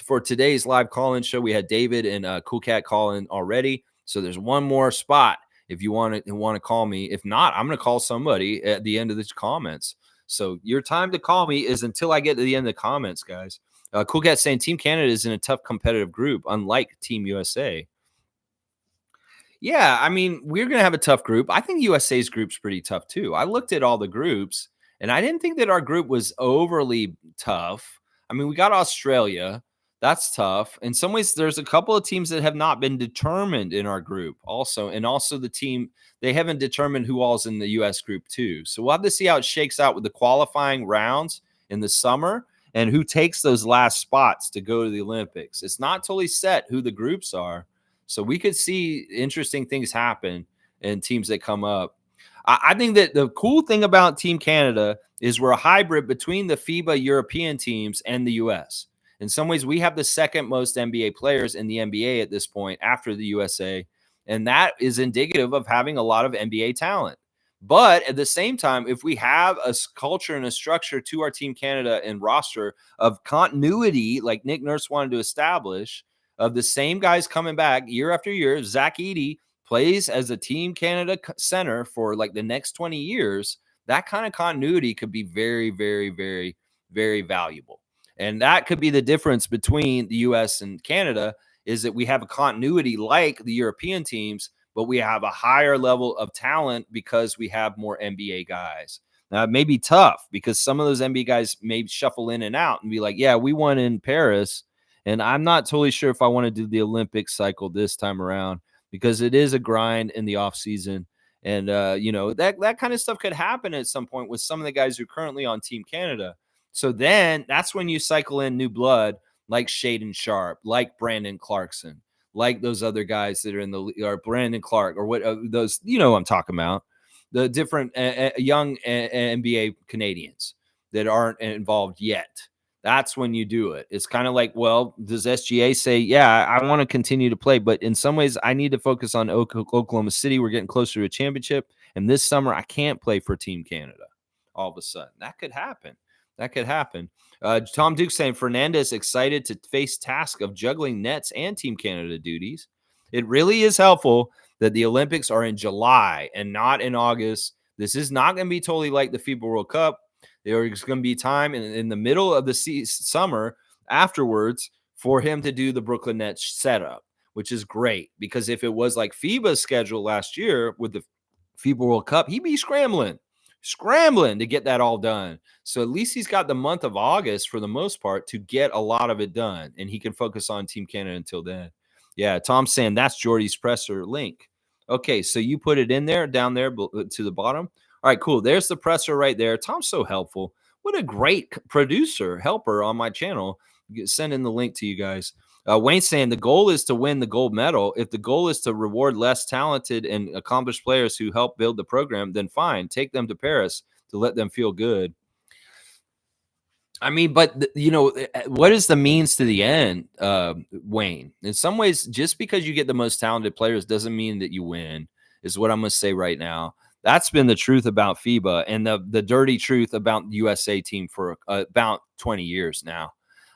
For today's live call-in show, we had David and Cool Cat call in already. So there's one more spot if you want to call me. If not, I'm going to call somebody at the end of the comments. So your time to call me is until I get to the end of the comments, guys. Cool Cat saying Team Canada is in a tough competitive group, unlike Team USA. Yeah, I mean, we're going to have a tough group. I think USA's group's pretty tough too. I looked at all the groups, and I didn't think that our group was overly tough. I mean, we got Australia. That's tough. In some ways, there's a couple of teams that have not been determined in our group also. And also the team, they haven't determined who all's in the U.S. group too. So we'll have to see how it shakes out with the qualifying rounds in the summer and who takes those last spots to go to the Olympics. It's not totally set who the groups are. So we could see interesting things happen in teams that come up. I think that the cool thing about Team Canada is we're a hybrid between the FIBA European teams and the U.S. In some ways, we have the second most NBA players in the NBA at this point after the USA, and that is indicative of having a lot of NBA talent. But at the same time, if we have a culture and a structure to our Team Canada and roster of continuity, like Nick Nurse wanted to establish, of the same guys coming back year after year, Zach Edey plays as a Team Canada center for like the next 20 years, that kind of continuity could be very, very, very, very valuable. And that could be the difference between the U.S. and Canada, is that we have a continuity like the European teams, but we have a higher level of talent because we have more NBA guys. Now, it may be tough because some of those NBA guys may shuffle in and out and be like, yeah, we won in Paris, and I'm not totally sure if I want to do the Olympic cycle this time around because it is a grind in the off season. And, that kind of stuff could happen at some point with some of the guys who are currently on Team Canada. So then that's when you cycle in new blood like Shaedon Sharpe, like Brandon Clarkson, like those other guys that are in the, or Brandon Clark, or what those, what I'm talking about, the different young NBA Canadians that aren't involved yet. That's when you do it. It's kind of like, well, does SGA say, yeah, I want to continue to play, but in some ways I need to focus on Oklahoma City. We're getting closer to a championship. And this summer I can't play for Team Canada all of a sudden. That could happen. That could happen. Tom Duke saying Fernandez excited to face task of juggling Nets and Team Canada duties. It really is helpful that the Olympics are in July and not in August. This is not going to be totally like the FIBA World Cup. There's going to be time in the middle of the summer afterwards for him to do the Brooklyn Nets setup, which is great because if it was like FIBA's schedule last year with the FIBA World Cup, he'd be scrambling to get that all done. So at least he's got the month of August for the most part to get a lot of it done, and he can focus on Team Canada until then. Yeah, Tom's saying that's Jordy's presser link. Okay, so you put it in there, down there to the bottom. All right, cool. There's the presser right there. Tom's so helpful. What a great producer, helper on my channel. Sending the link to you guys. Wayne's saying the goal is to win the gold medal. If the goal is to reward less talented and accomplished players who help build the program, then fine. Take them to Paris to let them feel good. I mean, but what is the means to the end, Wayne? In some ways, just because you get the most talented players doesn't mean that you win, is what I'm going to say right now. That's been the truth about FIBA and the dirty truth about the USA team for about 20 years now.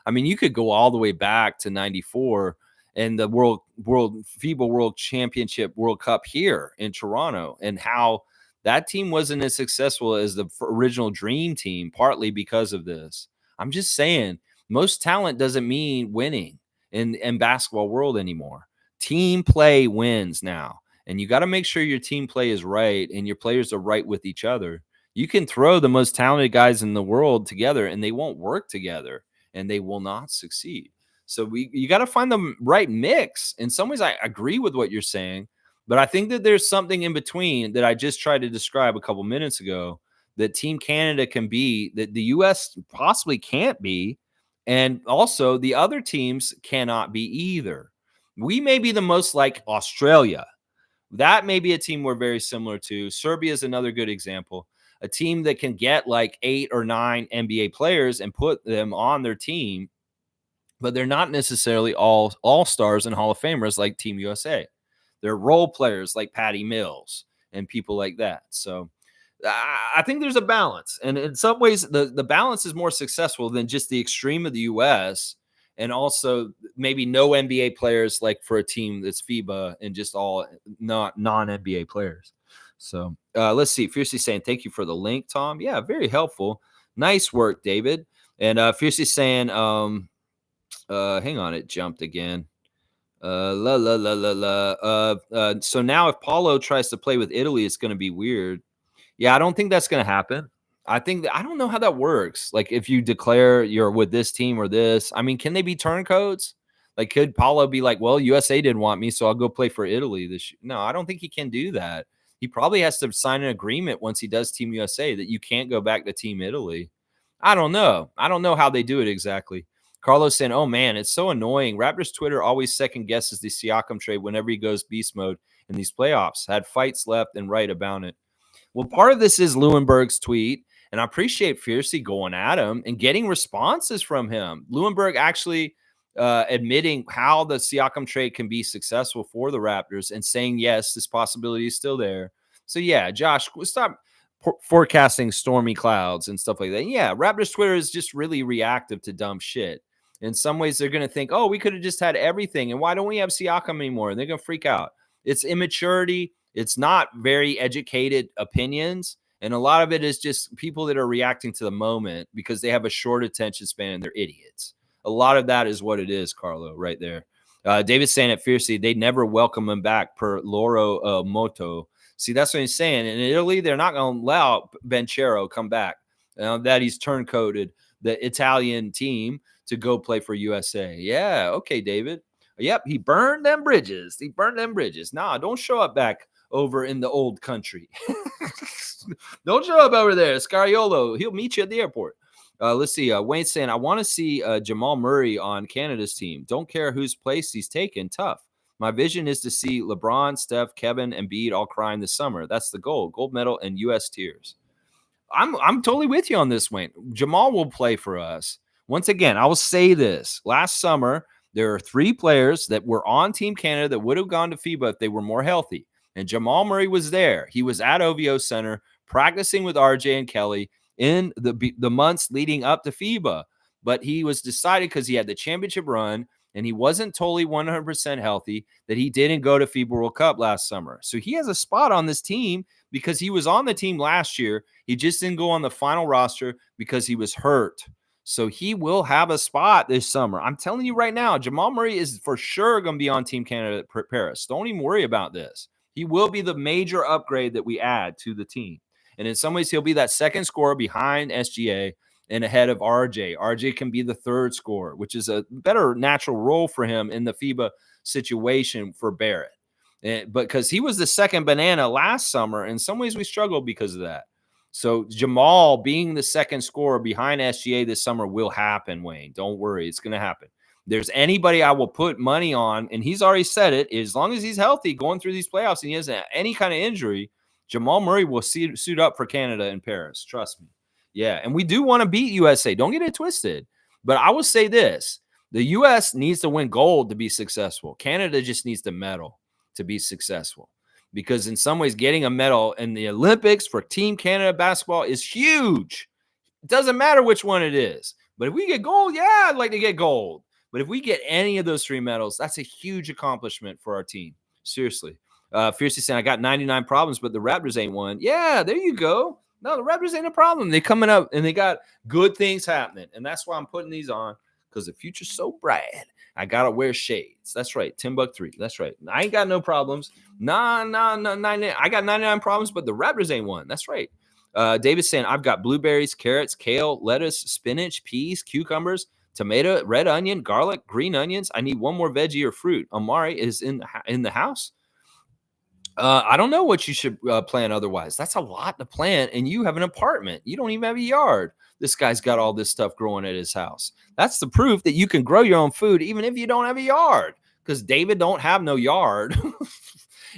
I mean, you could go all the way back to 94 and the FIBA World Championship World Cup here in Toronto, and how that team wasn't as successful as the original Dream Team, partly because of this. I'm just saying, most talent doesn't mean winning in basketball world anymore. Team play wins now. And you got to make sure your team play is right and your players are right with each other. You can throw the most talented guys in the world together and they won't work together and they will not succeed. So you got to find the right mix. In some ways, I agree with what you're saying, but I think that there's something in between that I just tried to describe a couple minutes ago that Team Canada can be, that the U.S. possibly can't be, and also the other teams cannot be either. We may be the most like Australia. That may be a team we're very similar to. Serbia is another good example. A team that can get like 8 or 9 NBA players and put them on their team, but they're not necessarily all stars and Hall of Famers like Team USA. They're role players like Patty Mills and people like that. So I think there's a balance. And in some ways, the balance is more successful than just the extreme of the U.S., and also maybe no NBA players like for a team that's FIBA and just all non-NBA players. So let's see. Fiercely saying, thank you for the link, Tom. Yeah, very helpful. Nice work, David. And Fiercely saying, hang on, it jumped again. So now if Paulo tries to play with Italy, it's going to be weird. Yeah, I don't think that's going to happen. I don't know how that works. Like if you declare you're with this team or this, I mean, can they be turncoats? Like could Paulo be like, well, USA didn't want me, so I'll go play for Italy this year? No, I don't think he can do that. He probably has to sign an agreement once he does Team USA that you can't go back to Team Italy. I don't know. I don't know how they do it exactly. Carlos saying, oh man, it's so annoying. Raptors Twitter always second guesses the Siakam trade whenever he goes beast mode in these playoffs. Had fights left and right about it. Well, part of this is Lewinberg's tweet, and I appreciate Fiercey going at him and getting responses from him. Lewinberg actually admitting how the Siakam trade can be successful for the Raptors and saying, yes, this possibility is still there. So, yeah, Josh, stop forecasting stormy clouds and stuff like that. Yeah, Raptors Twitter is just really reactive to dumb shit. In some ways, they're going to think, oh, we could have just had everything, and why don't we have Siakam anymore? And they're going to freak out. It's immaturity. It's not very educated opinions. And a lot of it is just people that are reacting to the moment because they have a short attention span and they're idiots. A lot of that is what it is, Carlo, right there. David's saying it fiercely. They never welcome him back per Loro Moto. See, that's what he's saying. In Italy, they're not going to allow Benchero come back. That he's turncoated the Italian team to go play for USA. Yeah, okay, David. Yep, he burned them bridges. Nah, don't show up back over in the old country. Don't show up over there. Scariolo, he'll meet you at the airport. Let's see. Wayne's saying, I want to see Jamal Murray on Canada's team. Don't care whose place he's taken. Tough. My vision is to see LeBron, Steph, Kevin, and Embiid all crying this summer. That's the goal. Gold medal and U.S. tears. I'm totally with you on this, Wayne. Jamal will play for us. Once again, I will say this. Last summer, there are 3 players that were on Team Canada that would have gone to FIBA if they were more healthy. And Jamal Murray was there. He was at OVO Center practicing with RJ and Kelly in the months leading up to FIBA. But he was decided because he had the championship run and he wasn't totally 100% healthy that he didn't go to FIBA World Cup last summer. So he has a spot on this team because he was on the team last year. He just didn't go on the final roster because he was hurt. So he will have a spot this summer. I'm telling you right now, Jamal Murray is for sure going to be on Team Canada at Paris. Don't even worry about this. He will be the major upgrade that we add to the team. And in some ways, he'll be that second scorer behind SGA and ahead of RJ. RJ can be the third scorer, which is a better natural role for him in the FIBA situation for Barrett. But because he was the second banana last summer, in some ways we struggled because of that. So Jamal being the second scorer behind SGA this summer will happen, Wayne. Don't worry. It's going to happen. There's anybody I will put money on, and he's already said it, as long as he's healthy going through these playoffs and he hasn't any kind of injury, Jamal Murray will suit up for Canada in Paris. Trust me. Yeah, and we do want to beat USA. Don't get it twisted. But I will say this. The U.S. needs to win gold to be successful. Canada just needs to medal to be successful. Because in some ways, getting a medal in the Olympics for Team Canada basketball is huge. It doesn't matter which one it is. But if we get gold, yeah, I'd like to get gold. But if we get any of those 3 medals, that's a huge accomplishment for our team. Seriously. Fiercely saying, I got 99 problems, but the Raptors ain't one. Yeah, there you go. No, the Raptors ain't a problem. They're coming up, and they got good things happening. And that's why I'm putting these on, because the future's so bright. I got to wear shades. That's right. $10-3. That's right. I ain't got no problems. Nah. I got 99 problems, but the Raptors ain't one. That's right. David's saying, I've got blueberries, carrots, kale, lettuce, spinach, peas, cucumbers, tomato, red onion, garlic, green onions. I need one more veggie or fruit. Amari is in the house. I don't know what you should plant otherwise. That's a lot to plant, and you have an apartment. You don't even have a yard. This guy's got all this stuff growing at his house. That's the proof that you can grow your own food even if you don't have a yard, because David don't have no yard,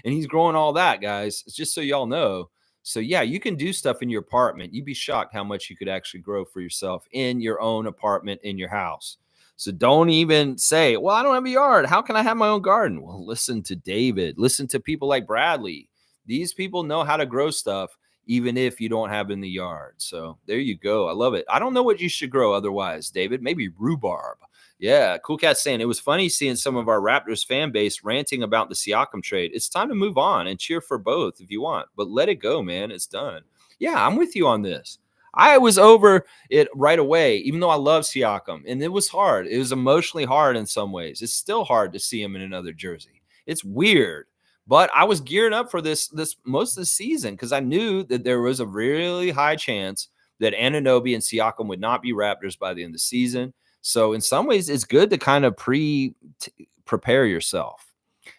and he's growing all that, guys. It's just so y'all know. So, yeah, you can do stuff in your apartment. You'd be shocked how much you could actually grow for yourself in your own apartment, in your house. So don't even say, well, I don't have a yard. How can I have my own garden? Well, listen to David. Listen to people like Bradley. These people know how to grow stuff, even if you don't have in the yard. So there you go. I love it. I don't know what you should grow otherwise, David. Maybe rhubarb. Yeah, Cool Cat saying, it was funny seeing some of our Raptors fan base ranting about the Siakam trade. It's time to move on and cheer for both if you want, but let it go, man. It's done. Yeah, I'm with you on this. I was over it right away, even though I love Siakam, and it was hard. It was emotionally hard in some ways. It's still hard to see him in another jersey. It's weird, but I was gearing up for this most of the season because I knew that there was a really high chance that Anunoby and Siakam would not be Raptors by the end of the season. So in some ways, it's good to kind of prepare yourself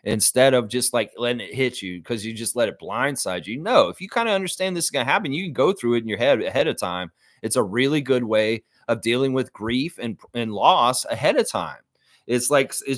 instead of just like letting it hit you because you just let it blindside you. No, if you kind of understand this is going to happen, you can go through it in your head ahead of time. It's a really good way of dealing with grief and loss ahead of time. It's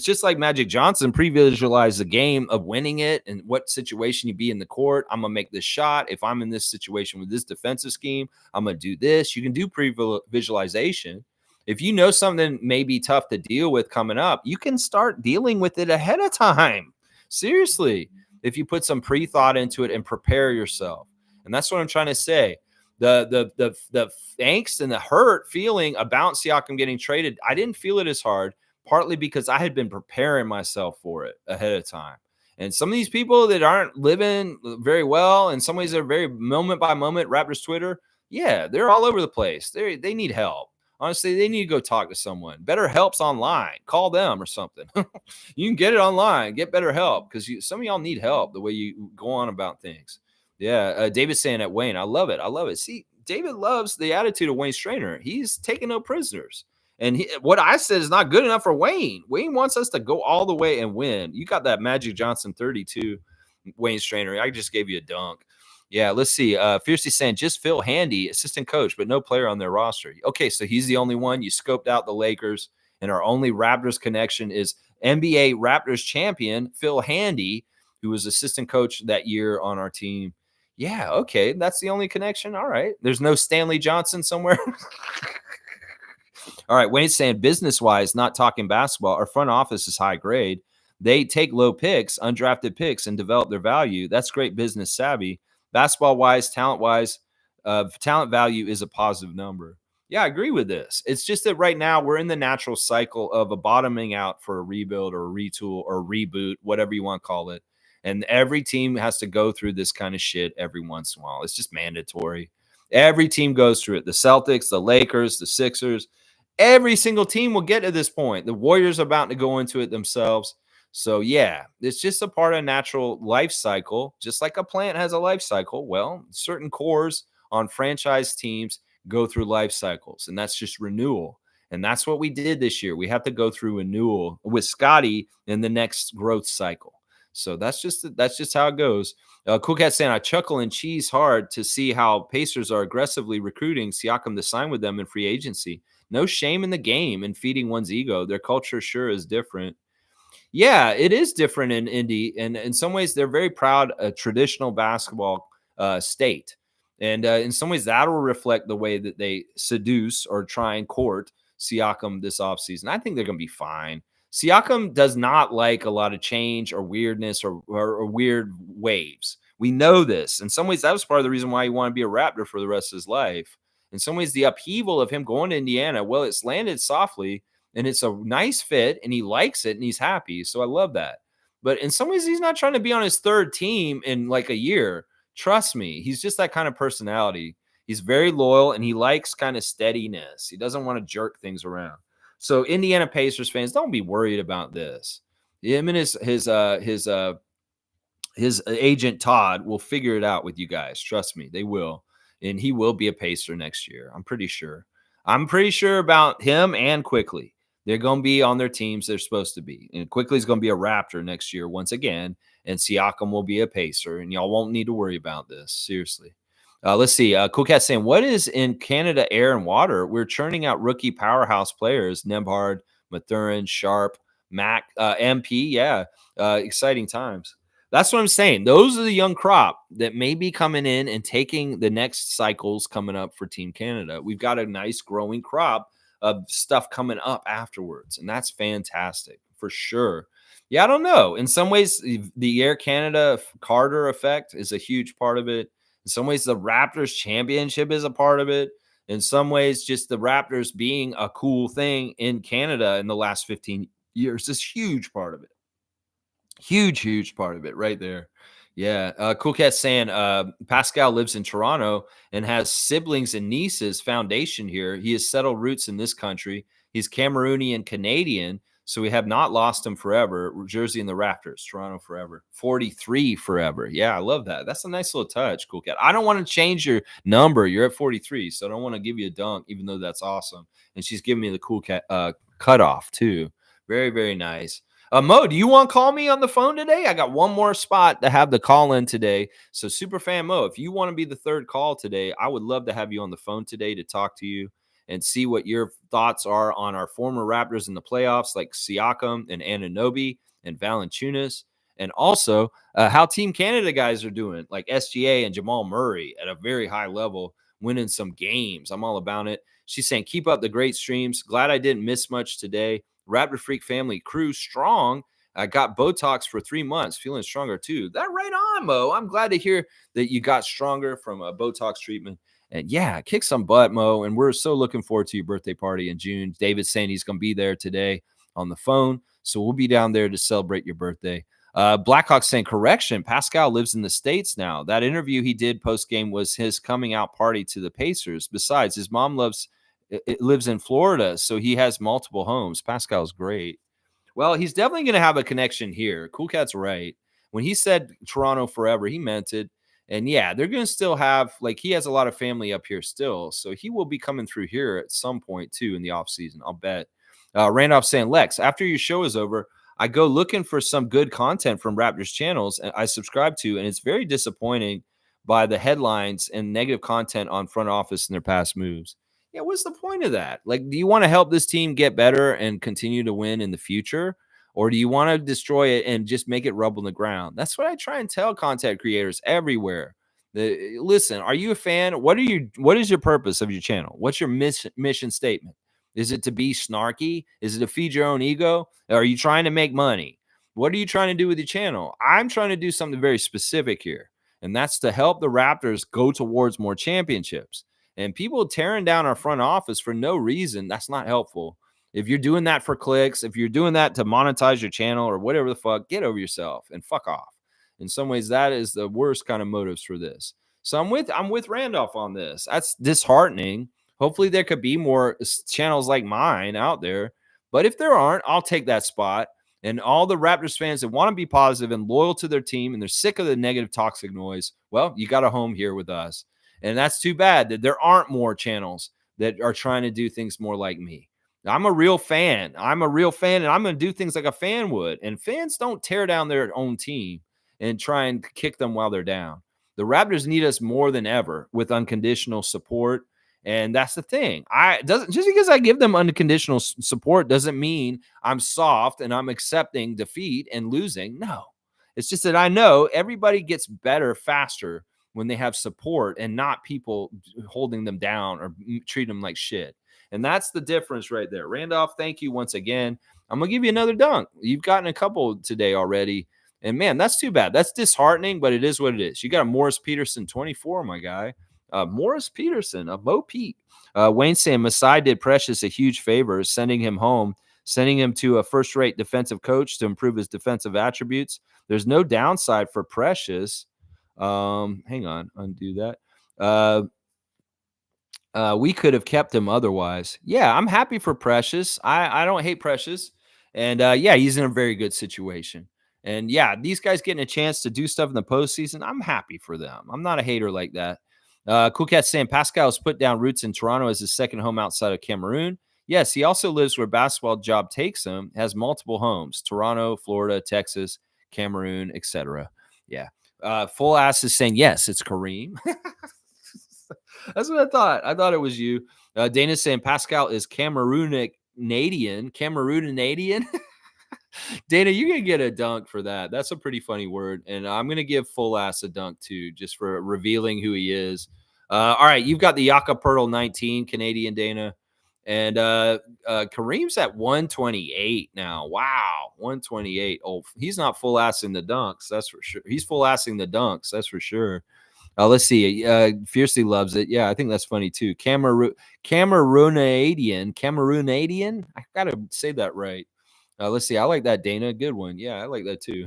just like Magic Johnson pre-visualize the game of winning it and what situation you be in the court. I'm going to make this shot. If I'm in this situation with this defensive scheme, I'm going to do this. You can do pre-visualization. If you know something may be tough to deal with coming up, you can start dealing with it ahead of time. Seriously, if you put some pre-thought into it and prepare yourself. And that's what I'm trying to say. The angst and the hurt feeling about Siakam getting traded, I didn't feel it as hard, partly because I had been preparing myself for it ahead of time. And some of these people that aren't living very well, in some ways they're very moment by moment, Raptors Twitter, yeah, they're all over the place. They need help. Honestly, they need to go talk to someone. Better Help's online. Call them or something. You can get it online. Get better help because some of y'all need help the way you go on about things. Yeah, David's saying at Wayne, I love it. I love it. See, David loves the attitude of Wayne Strainer. He's taking no prisoners. And what I said is not good enough for Wayne. Wayne wants us to go all the way and win. You got that Magic Johnson 32, Wayne Strainer. I just gave you a dunk. Yeah, let's see. Fiercely saying, just Phil Handy, assistant coach, but no player on their roster. Okay, so he's the only one. You scoped out the Lakers, and our only Raptors connection is NBA Raptors champion Phil Handy, who was assistant coach that year on our team. Yeah, okay, that's the only connection. All right. There's no Stanley Johnson somewhere. All right, Wayne's saying business wise, not talking basketball, our front office is high grade. They take low picks, undrafted picks, and develop their value. That's great business savvy. Basketball wise, talent value is a positive number. Yeah, I agree with this. It's just that right now we're in the natural cycle of a bottoming out for a rebuild or a retool or a reboot, whatever you want to call it. And every team has to go through this kind of shit every once in a while. It's just mandatory. Every team goes through it. The Celtics, the Lakers, the Sixers, every single team will get to this point. The Warriors are about to go into it themselves. So, yeah, it's just a part of natural life cycle. Just like a plant has a life cycle. Well, certain cores on franchise teams go through life cycles, and that's just renewal. And that's what we did this year. We have to go through renewal with Scotty in the next growth cycle. So that's just how it goes. Cool Cat saying, I chuckle and cheese hard to see how Pacers are aggressively recruiting Siakam to sign with them in free agency. No shame in the game and feeding one's ego. Their culture sure is different. Yeah, it is different in Indy, and in some ways, they're very proud a traditional basketball state, and in some ways, that will reflect the way that they seduce or try and court Siakam this offseason. I think they're going to be fine. Siakam does not like a lot of change or weirdness or weird waves. We know this. In some ways, that was part of the reason why he wanted to be a Raptor for the rest of his life. In some ways, the upheaval of him going to Indiana, well, it's landed softly, and it's a nice fit, and he likes it, and he's happy. So I love that. But in some ways, he's not trying to be on his third team in like a year. Trust me, he's just that kind of personality. He's very loyal, and he likes kind of steadiness. He doesn't want to jerk things around. So Indiana Pacers fans, don't be worried about this. Him and his agent Todd will figure it out with you guys. Trust me, they will. And he will be a Pacer next year. I'm pretty sure. I'm pretty sure about him and Quickly. They're going to be on their teams they're supposed to be. And Quickly's going to be a Raptor next year once again. And Siakam will be a Pacer. And y'all won't need to worry about this. Seriously. Let's see. Cool Cat saying, what is in Canada air and water? We're churning out rookie powerhouse players. Nebhard, Mathurin, Sharp, Mac, MP. Yeah. Exciting times. That's what I'm saying. Those are the young crop that may be coming in and taking the next cycles coming up for Team Canada. We've got a nice growing crop of stuff coming up afterwards, and that's fantastic for sure. Yeah, I don't know. In some ways, the Air Canada Carter effect is a huge part of it. In some ways, the Raptors championship is a part of it. In some ways, just the Raptors being a cool thing in Canada in the last 15 years is a huge part of it. Huge part of it right there. Yeah. Cool Cat saying Pascal lives in Toronto and has siblings and nieces foundation here. He has settled roots in this country. He's Cameroonian and Canadian, so we have not lost him forever. Jersey and the Raptors, Toronto forever. 43 forever. Yeah, I love that. That's a nice little touch, Cool Cat. I don't want to change your number. You're at 43, so I don't want to give you a dunk, even though that's awesome. And she's giving me the Cool Cat cutoff, too. Very nice. Mo, do you want to call me on the phone today? I got one more spot to have the call in today. So, Superfan Mo, if you want to be the third call today, I would love to have you on the phone today to talk to you and see what your thoughts are on our former Raptors in the playoffs, like Siakam and Anunoby and Valanciunas, and also how Team Canada guys are doing, like SGA and Jamal Murray at a very high level, winning some games. I'm all about it. She's saying, keep up the great streams. Glad I didn't miss much today. Raptor Freak family crew strong. I got Botox for 3 months, feeling stronger too. That right on, Mo. I'm glad to hear that you got stronger from a Botox treatment. And yeah, kick some butt, Mo. And we're so looking forward to your birthday party in June. David's saying he's going to be there today on the phone. So we'll be down there to celebrate your birthday. Blackhawk saying, correction, Pascal lives in the States now. That interview he did post-game was his coming out party to the Pacers. Besides, his mom lives in Florida, so he has multiple homes. Pascal's great. Well, he's definitely going to have a connection here. Cool Cat's right. When he said Toronto forever, he meant it. And yeah, they're going to still have, like, he has a lot of family up here still. So he will be coming through here at some point, too, in the offseason, I'll bet. Randolph saying, Lex, after your show is over, I go looking for some good content from Raptors channels I subscribe to, and it's very disappointing by the headlines and negative content on front office and their past moves. Yeah, what's the point of that? Like, do you want to help this team get better and continue to win in the future? Or do you want to destroy it and just make it rubble in the ground? That's what I try and tell content creators everywhere. Listen, are you a fan? What is your purpose of your channel? What's your mission statement? Is it to be snarky? Is it to feed your own ego? Are you trying to make money? What are you trying to do with your channel? I'm trying to do something very specific here, and that's to help the Raptors go towards more championships. And people tearing down our front office for no reason, that's not helpful. If you're doing that for clicks, if you're doing that to monetize your channel or whatever the fuck, get over yourself and fuck off. In some ways, that is the worst kind of motives for this. So I'm with Randolph on this. That's disheartening. Hopefully there could be more channels like mine out there. But if there aren't, I'll take that spot. And all the Raptors fans that want to be positive and loyal to their team and they're sick of the negative toxic noise, well, you got a home here with us. And that's too bad that there aren't more channels that are trying to do things more like me. I'm a real fan. I'm a real fan, and I'm going to do things like a fan would. And fans don't tear down their own team and try and kick them while they're down. The Raptors need us more than ever with unconditional support. And that's the thing. Just because I give them unconditional support doesn't mean I'm soft and I'm accepting defeat and losing. No, it's just that I know everybody gets better faster when they have support and not people holding them down or treat them like shit. And that's the difference right there. Randolph, thank you once again. I'm going to give you another dunk. You've gotten a couple today already. And man, that's too bad. That's disheartening, but it is what it is. You got a Morris Peterson 24, my guy. Morris Peterson, a Bo Pete. Wayne saying Masai did Precious a huge favor, sending him home, sending him to a first-rate defensive coach to improve his defensive attributes. There's no downside for Precious. Hang on, undo that. We could have kept him otherwise. Yeah, I'm happy for Precious. I don't hate Precious. And yeah, he's in a very good situation. And yeah, these guys getting a chance to do stuff in the postseason, I'm happy for them. I'm not a hater like that. Cool Cat saying Pascal has put down roots in Toronto as his second home outside of Cameroon. Yes, he also lives where basketball job takes him, has multiple homes, Toronto, Florida, Texas, Cameroon, etc. Yeah. Full Ass is saying, yes, it's Kareem. That's what I thought. I thought it was you. Dana's saying Pascal is Cameroonian. Dana, you're going to get a dunk for that. That's a pretty funny word. And I'm going to give Full Ass a dunk too, just for revealing who he is. All right. You've got the Yaka Pirtle 19, Canadian Dana. And Kareem's at 128 now. Wow. 128. Oh, he's not full assing the dunks. That's for sure. He's full assing the dunks. That's for sure. Let's see. Fiercely loves it. Yeah, I think that's funny too. Cameroonian. I got to say that right. Let's see. I like that, Dana. Good one. Yeah, I like that too.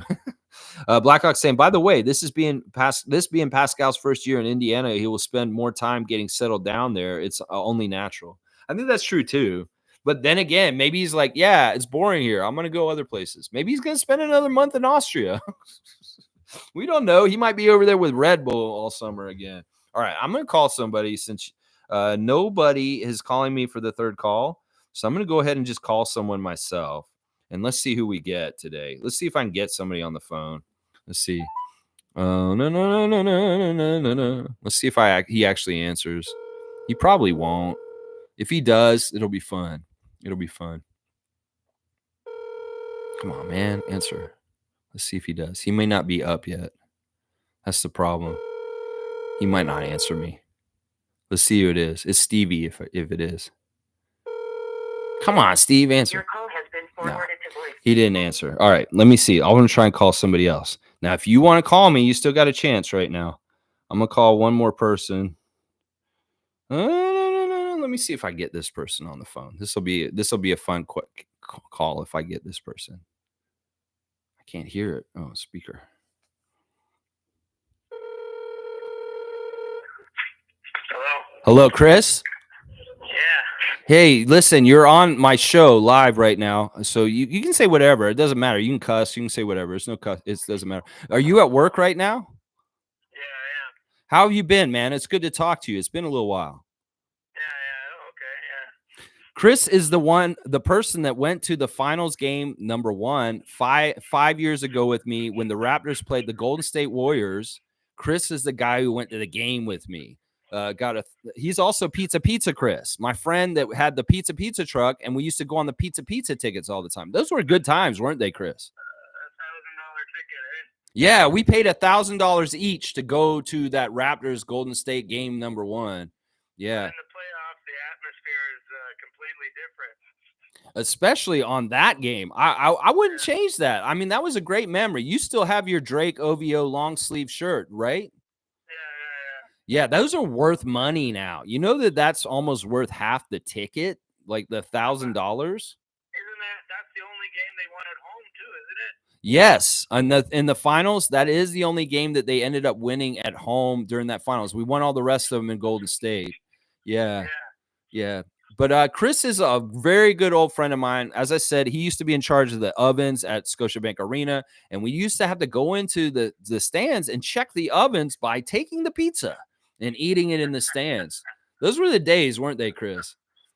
Blackhawk saying, by the way, this being Pascal's first year in Indiana, he will spend more time getting settled down there. It's only natural. I think that's true too. But then again, maybe he's like, yeah, it's boring here. I'm going to go other places. Maybe he's going to spend another month in Austria. We don't know. He might be over there with Red Bull all summer again. All right, I'm going to call somebody since nobody is calling me for the third call. So I'm going to go ahead and just call someone myself. And let's see who we get today. Let's see if I can get somebody on the phone. Let's see. No. Let's see if he actually answers. He probably won't. If he does, it'll be fun. It'll be fun. Come on, man. Answer. Let's see if he does. He may not be up yet. That's the problem. He might not answer me. Let's see who it is. It's Stevie if it is. Come on, Steve, answer. Your call has been forwarded to voice. He didn't answer. All right, let me see. I'm going to try and call somebody else. Now, if you want to call me, you still got a chance right now. I'm going to call one more person. No. Let me see if I get this person on the phone. This will be a fun quick call if I get this person. I can't hear it. Oh, speaker. Hello, Chris? Yeah. Hey, listen, you're on my show live right now. So you can say whatever. It doesn't matter. You can cuss. You can say whatever. It's no cuss. It doesn't matter. Are you at work right now? Yeah, I am. How have you been, man? It's good to talk to you. It's been a little while. Yeah. Okay, yeah. Chris is the person that went to the finals game number 1 five years ago with me when the Raptors played the Golden State Warriors. Chris is the guy who went to the game with me. He's also Pizza Chris, my friend that had the pizza truck, and we used to go on the pizza tickets all the time. Those were good times, weren't they, Chris? $1,000 ticket, eh? Yeah, we paid $1,000 each to go to that Raptors Golden State game number 1. Yeah. In the playoffs, the atmosphere is completely different. especially on that game. I wouldn't change that. I mean, that was a great memory. You still have your Drake OVO long sleeve shirt, right? Yeah. Yeah, those are worth money now. You know that that's almost worth half the ticket, like the $1,000. Isn't that's the only game they won at home too, isn't it? Yes, in the finals, that is the only game that they ended up winning at home during that finals. We won all the rest of them in Golden State. Yeah. Yeah. But Chris is a very good old friend of mine. As I said, he used to be in charge of the ovens at Scotiabank Arena, and we used to have to go into the stands and check the ovens by taking the pizza and eating it in the stands. Those were the days, weren't they, Chris?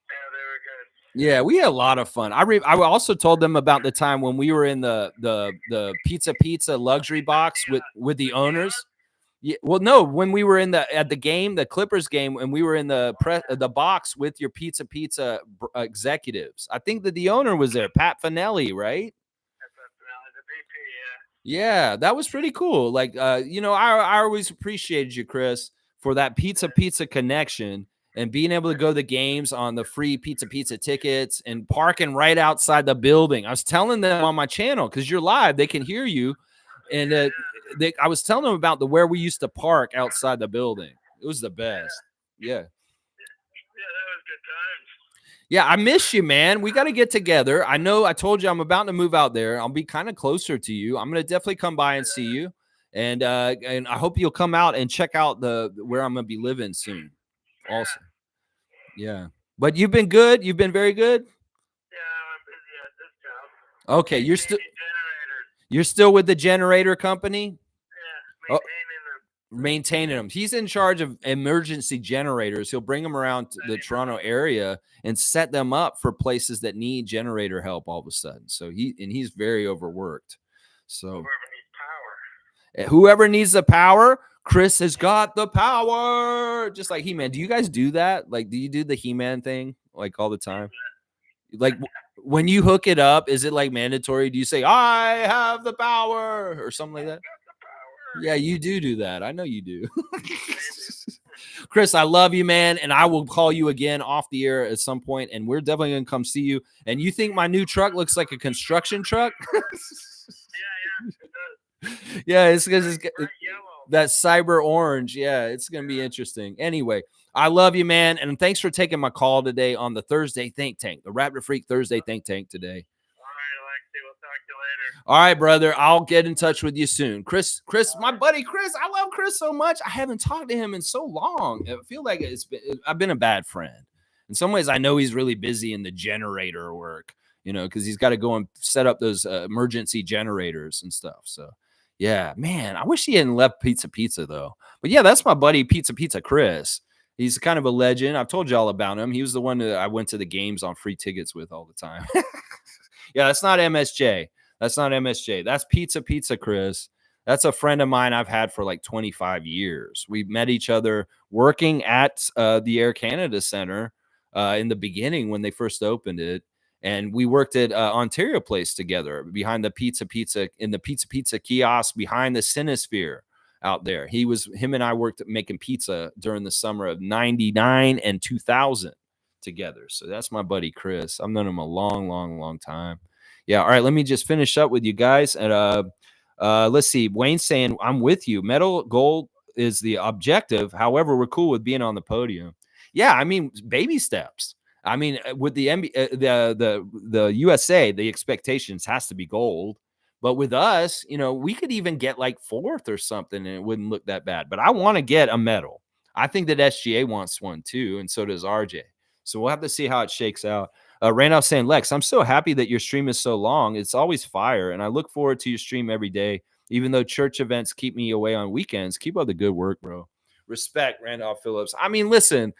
Yeah, they were good. Yeah, we had a lot of fun. I also told them about the time when we were in the pizza luxury box with the owners. Yeah, well, no, when we were at the game, the Clippers game, and we were in the box with your pizza executives. I think that the owner was there, Pat Finelli, right? The VP, Yeah, that was pretty cool. Like, I always appreciated you, Chris, for that pizza connection and being able to go to the games on the free pizza tickets and parking right outside the building. I was telling them on my channel because you're live, they can hear you, and I was telling them about where we used to park outside the building. It was the best. Yeah. Yeah, that was good times. Yeah, I miss you, man. We got to get together. I know I told you I'm about to move out there. I'll be kind of closer to you. I'm going to definitely come by and see you. And I hope you'll come out and check out where I'm going to be living soon. Also. Yeah. But you've been good. You've been very good. Yeah, I'm busy at this job. Okay, you're still with the generator company? Yeah, Maintaining them. He's in charge of emergency generators. He'll bring them around to the Toronto area and set them up for places that need generator help all of a sudden. So he's very overworked. So whoever needs the power, Chris has got the power. Just like He-Man. Do you guys do that? Like, do you do the He-Man thing like all the time? Like when you hook it up, is it like mandatory? Do you say, I have the power or something like that? Yeah, you do that. I know you do. Chris, I love you, man. And I will call you again off the air at some point, and we're definitely going to come see you. And you think my new truck looks like a construction truck? Yeah, it's because it's that cyber orange. Yeah, it's going to be interesting. Anyway, I love you, man. And thanks for taking my call today on the Thursday Think Tank, the Raptor Freak Thursday Think Tank today. All right, brother. I'll get in touch with you soon. Chris, my buddy Chris. I love Chris so much. I haven't talked to him in so long. I feel like I've been a bad friend. In some ways, I know he's really busy in the generator work, because he's got to go and set up those emergency generators and stuff. So, yeah, man, I wish he hadn't left Pizza though. But yeah, that's my buddy Pizza Chris. He's kind of a legend. I've told you all about him. He was the one that I went to the games on free tickets with all the time. Yeah, that's not MSJ. That's not MSJ. That's Pizza Chris. That's a friend of mine I've had for like 25 years. We met each other working at the Air Canada Center in the beginning when they first opened it. And we worked at Ontario Place together behind the Pizza in the Pizza kiosk behind the Cinesphere out there. Him and I worked making pizza during the summer of 99 and 2000 together. So that's my buddy Chris. I've known him a long time. Yeah. All right. Let me just finish up with you guys. And let's see. Wayne's saying, I'm with you. Medal gold is the objective. However, we're cool with being on the podium. Yeah. I mean, baby steps. I mean, with the the USA, the expectations has to be gold. But with us, we could even get like fourth or something and it wouldn't look that bad. But I want to get a medal. I think that SGA wants one too. And so does RJ. So we'll have to see how it shakes out. Randolph saying, Lex, I'm so happy that your stream is so long. It's always fire. And I look forward to your stream every day. Even though church events keep me away on weekends, keep up the good work, bro. Respect, Randolph Phillips. I mean, listen,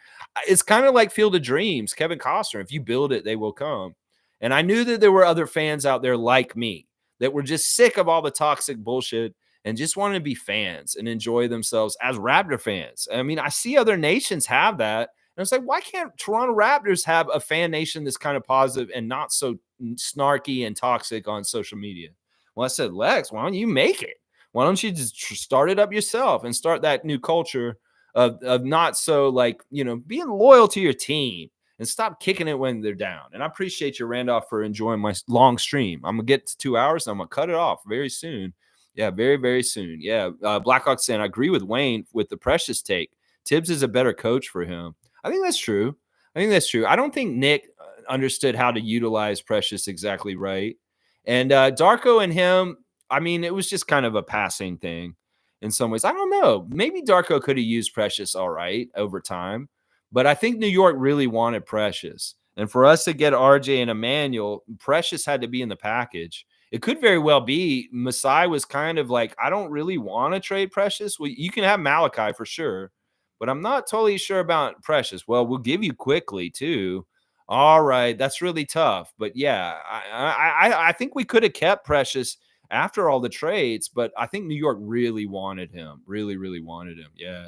it's kind of like Field of Dreams, Kevin Costner. If you build it, they will come. And I knew that there were other fans out there like me that were just sick of all the toxic bullshit and just wanted to be fans and enjoy themselves as Raptor fans. I mean, I see other nations have that. And it's like, why can't Toronto Raptors have a fan nation that's kind of positive and not so snarky and toxic on social media? Well, I said, Lex, why don't you make it? Why don't you just start it up yourself and start that new culture of not so like, being loyal to your team and stop kicking it when they're down. And I appreciate you, Randolph, for enjoying my long stream. I'm gonna get to 2 hours and I'm gonna cut it off very soon. Yeah, very, very soon. Yeah. Blackhawk saying, I agree with Wayne with the Precious take. Tibbs is a better coach for him. I think that's true. I don't think Nick understood how to utilize Precious exactly right. And Darko and him, I mean, it was just kind of a passing thing in some ways. I don't know. Maybe Darko could have used Precious all right over time, but I think New York really wanted Precious. And for us to get RJ and Emmanuel, Precious had to be in the package. It could very well be Masai was kind of like, I don't really want to trade Precious. Well, you can have Malachi for sure, but I'm not totally sure about Precious. Well, we'll give you quickly too. All right, that's really tough. But yeah, I think we could have kept Precious after all the trades, but I think New York really wanted him. Really, really wanted him. Yeah.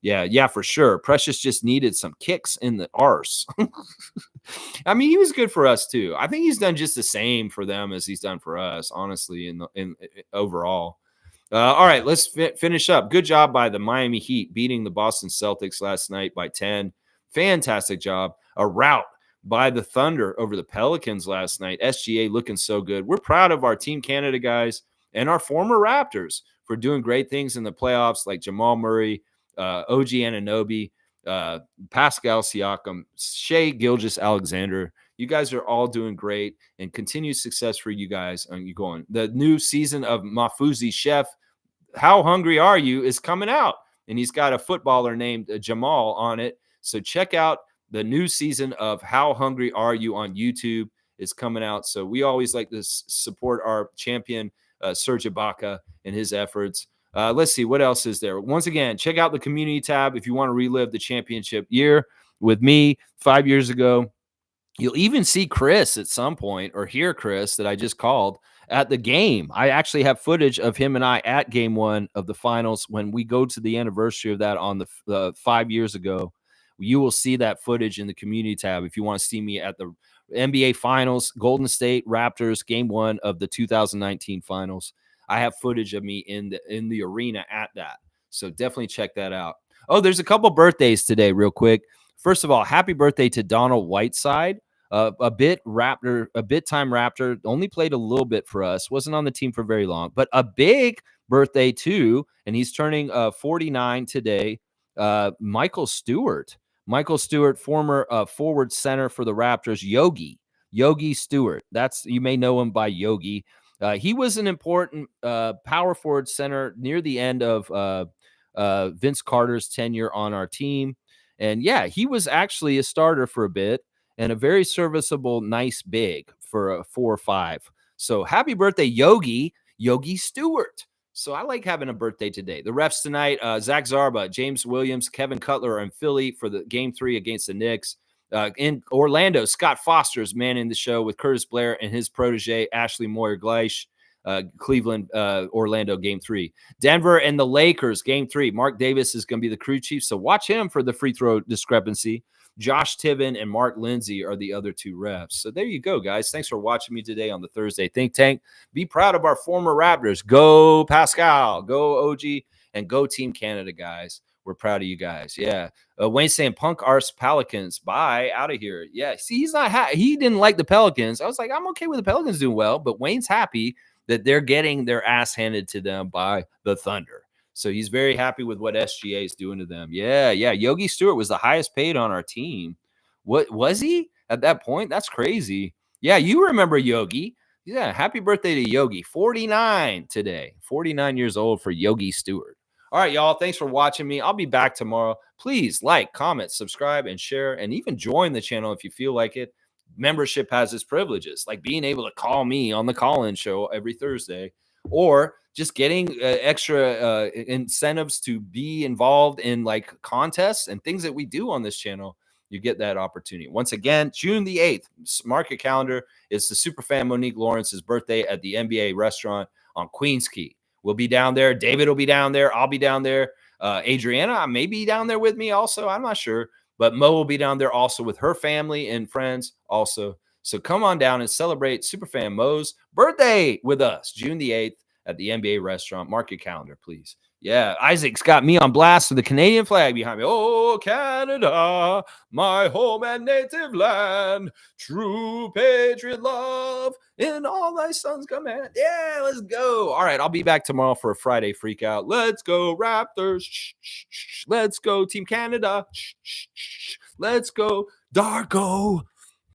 Yeah, for sure. Precious just needed some kicks in the arse. I mean, he was good for us too. I think he's done just the same for them as he's done for us, honestly, in overall. All right, let's finish up. Good job by the Miami Heat beating the Boston Celtics last night by 10. Fantastic job. A rout by the Thunder over the Pelicans last night. SGA looking so good. We're proud of our Team Canada guys and our former Raptors for doing great things in the playoffs, like Jamal Murray, OG Anunoby, Pascal Siakam, Shea Gilgeous-Alexander. You guys are all doing great, and continued success for you guys. And you going. The new season of Mafuzi Chef, How Hungry Are You, is coming out, and he's got a footballer named Jamal on it. So check out the new season of How Hungry Are You on YouTube. Is coming out. So we always like to support our champion, Serge Ibaka, and his efforts. Let's see, what else is there? Once again, check out the community tab if you want to relive the championship year with me 5 years ago. You'll even see Chris at some point, or hear Chris that I just called at the game. I actually have footage of him and I at game one of the finals. When we go to the anniversary of that on the 5 years ago, you will see that footage in the community tab if you want to see me at the NBA Finals, Golden State Raptors, game one of the 2019 finals. I have footage of me in the arena at that. So definitely check that out. Oh, there's a couple birthdays today, real quick. First of all, happy birthday to Donald Whiteside, a bit time Raptor. Only played a little bit for us. Wasn't on the team for very long, but a big birthday too. And he's turning 49 today. Michael Stewart, former forward center for the Raptors. Yogi Stewart. You may know him by Yogi. He was an important power forward center near the end of Vince Carter's tenure on our team. And yeah, he was actually a starter for a bit and a very serviceable, nice big for a 4 or 5. So happy birthday, Yogi Stewart. So I like having a birthday today. The refs tonight, Zach Zarba, James Williams, Kevin Cutler are in Philly for the game 3 against the Knicks. In Orlando, Scott Foster's manning the show with Curtis Blair and his protege, Ashley Moyer-Gleish. Cleveland, Orlando, game 3. Denver and the Lakers, game 3. Mark Davis is going to be the crew chief, so watch him for the free throw discrepancy. Josh Tiven and Mark Lindsay are the other 2 refs. So there you go, guys. Thanks for watching me today on the Thursday Think Tank. Be proud of our former Raptors. Go Pascal, go OG, and go Team Canada, guys. We're proud of you guys. Yeah. Wayne saying punk arse Pelicans. Bye. Out of here. Yeah. See, he's not he didn't like the Pelicans. I was like, I'm okay with the Pelicans doing well, but Wayne's happy that they're getting their ass handed to them by the Thunder. So he's very happy with what SGA is doing to them. Yeah. Yogi Stewart was the highest paid on our team. What was he at that point? That's crazy. Yeah, you remember Yogi. Yeah, happy birthday to Yogi. 49 today. 49 years old for Yogi Stewart. All right, y'all. Thanks for watching me. I'll be back tomorrow. Please like, comment, subscribe, and share, and even join the channel if you feel like it. Membership has its privileges, like being able to call me on the call-in show every Thursday, or just getting extra incentives to be involved in like contests and things that we do on this channel. You get that opportunity. Once again, June the 8th, mark your calendar. It's the superfan Monique Lawrence's birthday at the NBA restaurant on Queens Key. We'll be down there. David will be down there. I'll be down there. Adriana may be down there with me also. I'm not sure. But Mo will be down there also with her family and friends also. So come on down and celebrate Superfan Mo's birthday with us, June the 8th at the NBA restaurant. Mark your calendar, please. Yeah, Isaac's got me on blast with the Canadian flag behind me. Oh, Canada, my home and native land, true patriot love in all thy sons command. Yeah, let's go. All right, I'll be back tomorrow for a Friday freak out. Let's go, Raptors. Let's go, Team Canada. Let's go, Darko.